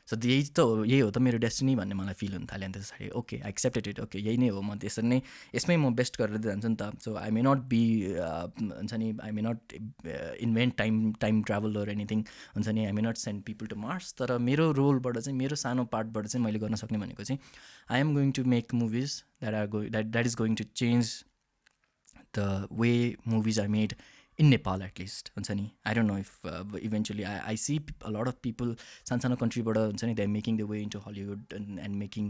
So यही हो त मेरो डेस्टिनी भन्ने मलाई फिल हुन थाल्यो. अनि त्यस पछाडि okay I accepted it. Okay यही नै हो. म त्यसरी नै यसमै म बेस्ट गरेर जान्छु नि त. So I may not be हुन्छ नि I may not invent time travel or anything हुन्छ नि. I may not send people to Mars. तर मेरो रोलबाट चाहिँ मेरो सानो पार्टबाट चाहिँ मैले गर्न सक्ने भनेको चाहिँ I am going to make movies that is going to change the way movies are made in Nepal at least हुन्छ नि. I don't know if eventually I see a lot of people सानो countryबाट हुन्छ नि they are making their way into Hollywood and making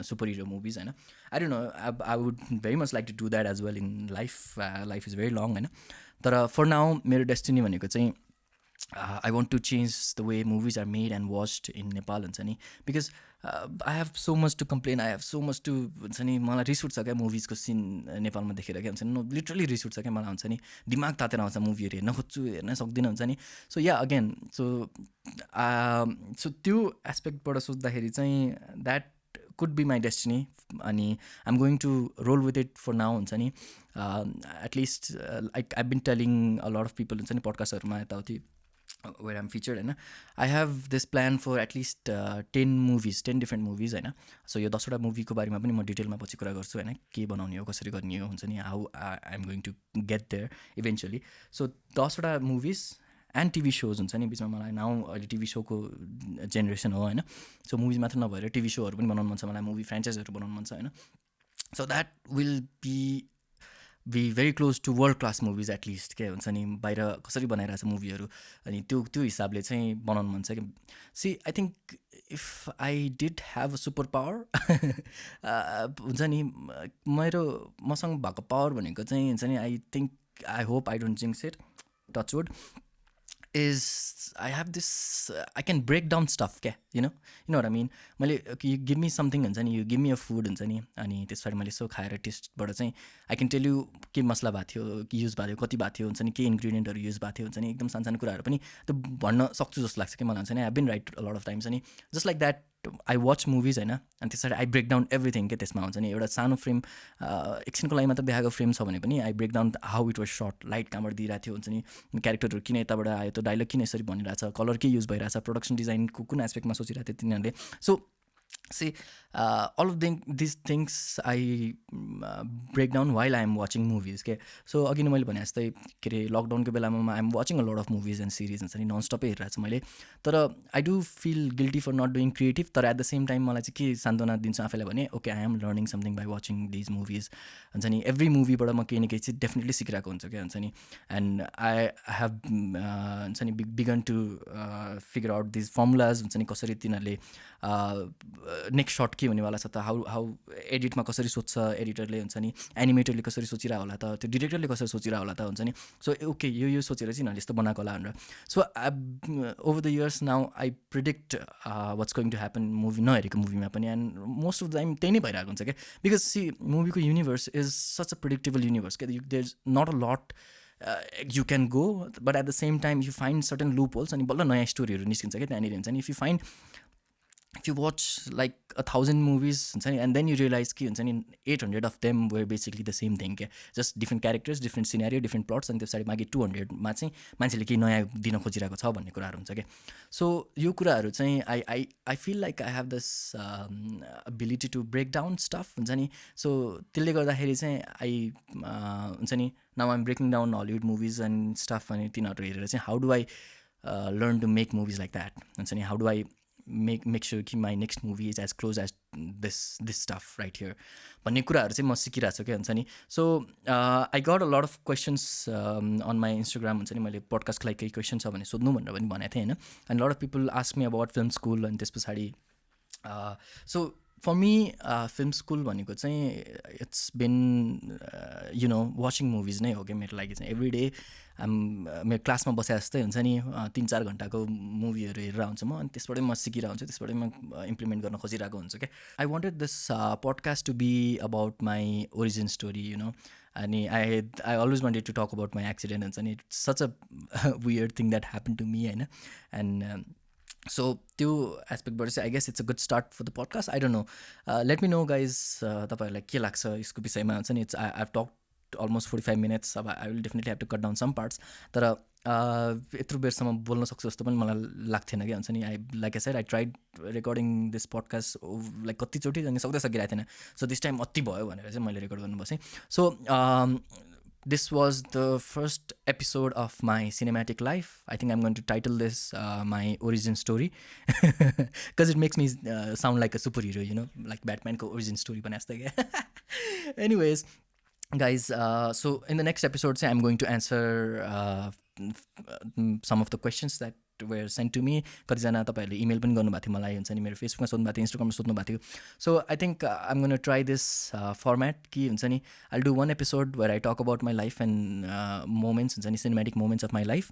superhero movies होइन. I don't know, I would very much like to do that as well in life. Life is very long होइन. तर for now मेरो destiny भनेको चाहिँ I want to change the way movies are made and watched in Nepal हुन्छ नि because I have so much to complain I have so much to हुन्छ नि मलाई रिस उठ्छ क्या मुभिजको सिन नेपालमा देखेर क्या हुन्छ नि लिटरली रिस उठ्छ क्या मलाई हुन्छ नि दिमाग तातेर आउँछ मुभीहरू हेर्न खोज्छु हेर्न सक्दिनँ हुन्छ नि सो या अगेन सो त्यो एस्पेक्टबाट सोच्दाखेरि चाहिँ that could be my destiny अनि I'm going to roll with it for now हुन्छ नि at least like I been telling a lot of people हुन्छ नि पडकास्टहरूमा यताउति where I'm featured होइन I have this plan for at least 10 different movies होइन so यो 10वटा मुभीको बारेमा पनि म डिटेलमा पछि कुरा गर्छु होइन के बनाउने हो कसरी गर्ने हो हुन्छ नि how I am going to get there eventually so 10वटा मुभिज एन्ड टिभी सोज हुन्छ नि बिचमा मलाई नाउ अहिले टिभी सोको जेनेरेसन हो होइन सो मुभिज मात्र नभएर टिभी सोहरू पनि बनाउनु मन छ मलाई मुभी फ्रेन्चाइजहरू बनाउनु मन छ होइन so that will be very close to world class movies at least के हुन्छ नि बाहिर कसरी बनाइरहेको छ मुभीहरू अनि त्यो हिसाबले चाहिँ बनाउनु मन छ कि see I think if I did have a super power हुन्छ नि मसँग भएको पावर भनेको चाहिँ हुन्छ नि I think I hope I don't jinx it touch wood is I have this I can break down stuff क्या you know what I mean मैले you give me something हुन्छ नि you give me a food हुन्छ नि अनि त्यसबाट मैले यसो खाएर टेस्टबाट चाहिँ I can tell you के मसला भएको थियो के युज भएको थियो कति भएको थियो हुन्छ नि के इन्ग्रिडियन्टहरू युज भएको थियो हुन्छ नि एकदम सानो कुराहरू पनि त्यो भन्न सक्छु जस्तो लाग्छ कि मलाई हुन्छ नि I been write a lot of times अनि just like that I watch movies होइन अनि त्यसरी आई ब्रेक डाउन एभ्रिथिङ के त्यसमा हुन्छ नि एउटा सानो फ्रेम एकछिनको लागि मात्र देखाएको फ्रेम छ भने पनि I break down how it was shot light कहाँबाट दिइरहेको थियो हुन्छ नि क्यारेक्टरहरू किन यताबाट आयो त्यो डायलग किन यसरी भनिरहेछ कलर के युज भइरहेछ प्रोडक्सन डिजाइनको कुन एस्पेक्टमा सोचिरहेको थियो तिनीहरूले so see all of these things I break down while I am watching movies के सो अघि नै मैले भने जस्तै के अरे लकडाउनको बेलामा I am watching a lot of movies and series हुन्छ नि ननस्टपै हेरिरहेको छु मैले तर I do feel guilty for not doing creative तर एट द सेम टाइम मलाई चाहिँ के सान्त्वना दिन्छु आफैलाई भने okay I am learning something by watching these movies हुन्छ नि एभ्री मुभीबाट म केही न केही चाहिँ डेफिनेटली सिकिरहेको हुन्छु क्या हुन्छ नि एन्ड आई हेभ हुन्छ नि begun to figure out these formulas हुन्छ नि कसरी तिनीहरूले नेक्स्ट सर्ट के हुनेवाला छ त हाउ एडिटमा कसरी सोध्छ एडिटरले हुन्छ नि एनिमेटरले कसरी सोचिरहेको होला त त्यो डिरेक्टरले कसरी सोचिरहेको होला त हुन्छ नि सो ओके यो सोचेर चाहिँ यिनीहरूले यस्तो बनाएको होला भनेर so over the years now I predict what's going to happen movie नहेरेको मुभीमा पनि and most of the time त्यही नै भइरहेको हुन्छ क्या बिकज सी मुभीको universe is such a predictable universe क्या there is not a lot you can go but at the same time you find certain loopholes अनि बल्ल नयाँ स्टोरीहरू निस्किन्छ क्या त्यहाँनिर हुन्छ नि if you watch like 1,000 movies हुन्छ नि and then you realize कि हुन्छ नि 800 of them were basically the same thing क्या just different characters different scenario different plots अनि त्यो पछाडि बाँकी 200मा चाहिँ मान्छेले केही नयाँ दिन खोजिरहेको छ भन्ने कुराहरू हुन्छ क्या सो यो कुराहरू चाहिँ I feel like I have this ability to break down stuff हुन्छ नि सो त्यसले गर्दाखेरि चाहिँ आई हुन्छ नि now I'm breaking down Hollywood movies and stuff अनि तिनीहरू हेरेर चाहिँ how do I learn to make movies like that हुन्छ नि how do I make sure कि my next movie is as close as this stuff right here भन्ने कुराहरू चाहिँ म सिकिरहेको छु क्या हुन्छ नि so I got a lot of questions on my Instagram हुन्छ नि मैले पडकास्टको लागि केही क्वेसन छ भने सोध्नु भनेर पनि भनेको थिएँ होइन and lot of people ask me about film school अनि त्यस पछाडि so for me film school भनेको चाहिँ it's been you know watching movies नै हो क्या मेरो लागि चाहिँ एभ्री डे मेरो क्लासमा बसे जस्तै हुन्छ नि 3-4 घन्टाको मुभीहरू हेरेर आउँछु म अनि त्यसबाटै म सिकिरहेको हुन्छु त्यसबाटै म इम्प्लिमेन्ट गर्न खोजिरहेको हुन्छु क्या I wanted this podcast to be about my origin story you know अनि I always wanted to talk about my accident हुन्छ नि it's such a weird thing that happen to me होइन एन्ड सो त्यो एस्पेक्टबाट चाहिँ I guess it's a good start for the podcast I don't know let me know guys तपाईँहरूलाई के लाग्छ यसको विषयमा हुन्छ नि it's I have talk almost 45 minutes अब I will definitely have to cut down some parts तर यत्रो बेरसम्म बोल्न सक्छु जस्तो पनि मलाई लाग्थेन कि हुन्छ नि I like I said I tried recording this podcast like कतिचोटि अनि सक्दै सकिरहेको थिएन सो दिस टाइम अति भयो भनेर चाहिँ मैले रेकर्ड गर्नु बसेँ so this was the first episode of my cinematic life. I think I'm going to title this my origin story because it makes me sound like a superhero, you know, like Batman ko origin story banasta kya. Anyways, guys, so in the next episode I'm going to answer some of the questions that were sent to me. कतिजना तपाईँहरूले email पनि गर्नुभएको थियो मलाई, हुन्छ नि मेरो फेसबुकमा सोध्नु भएको थियो, इन्स्टाग्राममा सोध्नु भएको थियो. So I think I'm gonna try this format कि हुन्छ नि I do one episode where I talk about my life and moments, हुन्छ नि cinematic moments of my life.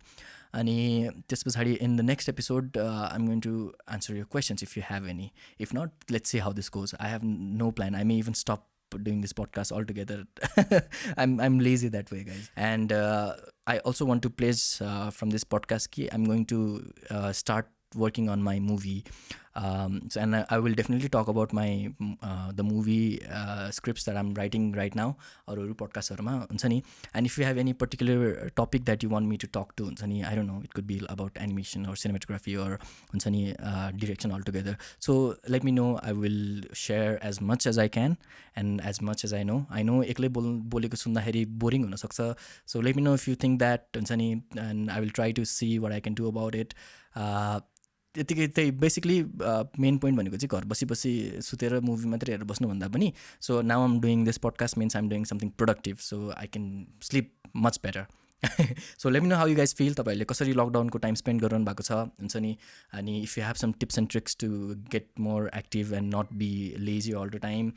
अनि त्यस पछाडि in the next episode I'm going to answer your questions if you have any. If not, let's see how this goes. I have no plan. I may even stop doing this podcast altogether. I'm lazy that way, guys. And I also want to pledge from this podcast ki I'm going to start working on my movie. And I will definitely talk about my the movie scripts that I'm writing right now or podcast haruma, huncha ni. And if you have any particular topic that you want me to talk to, huncha ni, I don't know, it could be about animation or cinematography or huncha ni direction altogether. So let me know. I will share as much as I can and as much as I know. एक्लै बोलेको सुन्दाखेरि boring हुन सक्छ. So let me know if you think that, huncha ni, and I will try to see what I can do about it. त्यतिकै त्यही basically main point भनेको चाहिँ घर बसी सुतेर मुभी मात्रै हेरेर बस्नुभन्दा पनि so now am doing this podcast means I'm doing something productive so I can sleep much better. So let me know how you guys feel. तपाईँहरूले कसरी लकडाउनको टाइम स्पेन्ड गरिरहनु भएको छ, हुन्छ नि. अनि if you have some tips and tricks to get more active and not be lazy all the time,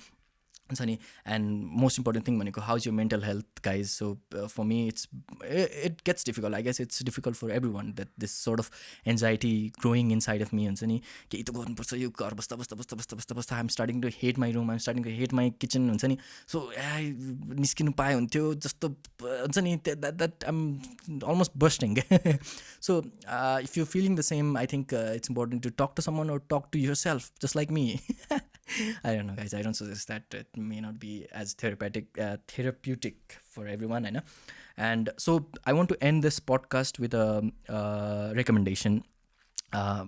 हुन्छ नि. एन्ड मोस्ट इम्पोर्टेन्ट थिङ भनेको how is your mental health guys. So for me it gets difficult. I guess it's difficult for everyone that this sort of anxiety growing inside of me, हुन्छ नि. केही त गर्नुपर्छ, यो घर बस्दा I am starting to hate my room, I am starting to hate my kitchen, हुन्छ नि. सो निस्किनु पाए हुन्थ्यो जस्तो हुन्छ नि. That I am almost busting. So if you feeling the same, I think it's important to talk to someone or talk to yourself just like me. I don't know, guys. I don't suggest that. It may not be as therapeutic for everyone, I know. And so I want to end this podcast with a recommendation.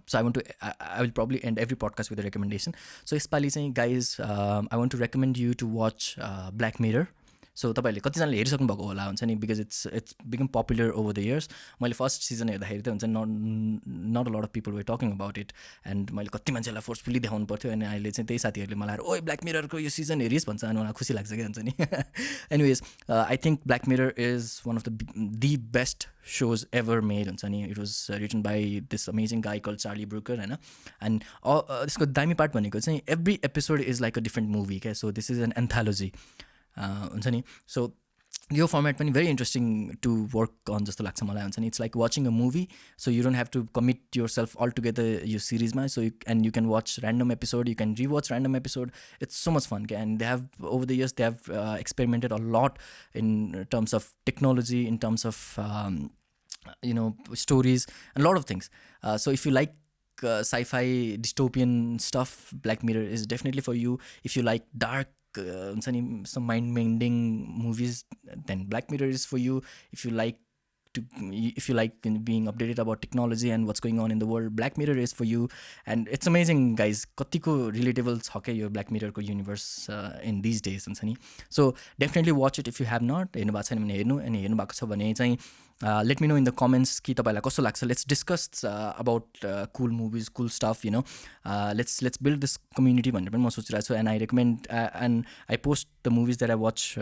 So I will probably end every podcast with a recommendation. So यसपालि चाहिँ guys, I want to recommend you to watch Black Mirror. सो तपाईँहरूले कतिजनाले हेरिसक्नु भएको होला, हुन्छ नि, because it's become popular over the years. मैले फर्स्ट सिजन हेर्दाखेरि त हुन्छ not a lot of people were talking about it एन्ड मैले कति मान्छेलाई फोर्सफुल्ली देखाउनु पर्थ्यो. अनि अहिले चाहिँ त्यही साथीहरूले मलाई ओए ब्ल्याक मिररको यो सिजन हेरिस् भन्छ, अनि मलाई खुसी लाग्छ क्या, हुन्छ नि. Anyways I think black mirror is one of the best shows ever made, हुन्छ नि. It was written by this amazing guy called Charlie Brooker, हैन. And त्यसको दामी पार्ट भनेको चाहिँ every episode is like a different movie, क्या. So this is an anthology, हुन्छ नि. सो यो फर्मेट पनि very interesting to work on जस्तो लाग्छ मलाई, हुन्छ नि. It's like watching a movie, so you don't have to commit yourself all together यो सिरिजमा. So and you can watch random episode, you can rewatch random episode. It's so much fun, क्या. And they have over the years they have experimented a lot in terms of technology, in terms of stories and a lot of things. So if you like sci-fi dystopian stuff, Black Mirror is definitely for you. If you like dark some mind-bending movies, then Black Mirror is for you. If you like being updated about technology and what's going on in the world, Black Mirror is for you. And it's amazing, guys. Katiko relatable छ के यो Black Mirror को universe in these days, हुन्छ नि. So definitely watch it if you have not. हेर्नु भएको छैन भने हेर्नु, अनि हेर्नु भएको छ भने चाहिँ let me know in the comments कि तपाईँलाई कस्तो लाग्छ. Let's discuss about cool movies, cool stuff, you know. Let's build this community भनेर पनि म सोचिरहेको छु. And I recommend and I post the movies that I watch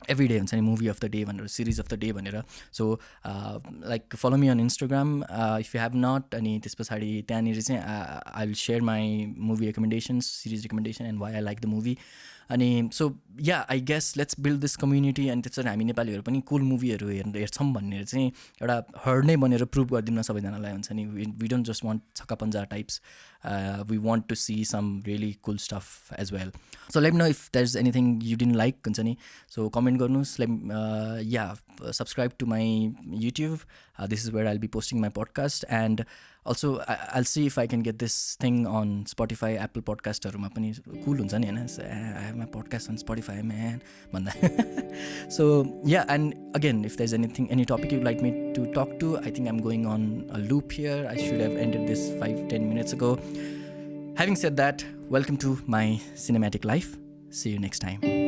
every day, हुन्छ नि. मुभी अफ द डे भनेर, सिरिज अफ द डे भनेर. So like follow me on Instagram if you have not. अनि त्यस पछाडि त्यहाँनिर चाहिँ I will share my movie recommendations, series recommendation and why I like the movie. अनि so yeah I guess let's build this community. अनि त्यसरी हामी नेपालीहरू पनि कुल मुभीहरू हेर्छौँ भनेर चाहिँ एउटा हर्ड नै बनेर प्रुभ गरिदिउँ न सबैजनालाई, हुन्छ नि. वी डोन्ट जस्ट वान्ट छक्का पन्जा types. We want to see some really cool stuff as well. So let me know if there's anything you didn't like, हुन्छ नि. So comment गर्नुहोस्. Subscribe to my YouTube. This is where I'll be posting my podcast. And also I'll see if I can get this thing on Spotify, Apple podcastहरूमा पनि cool हुन्छ नि, हैन. I have my podcast on Spotify, man, भन्दा. So yeah, and again, if there's any topic you'd like me to talk to, I think I'm going on a loop here. I should have ended this 5-10 minutes ago. Having said that, welcome to my cinematic life. See you next time.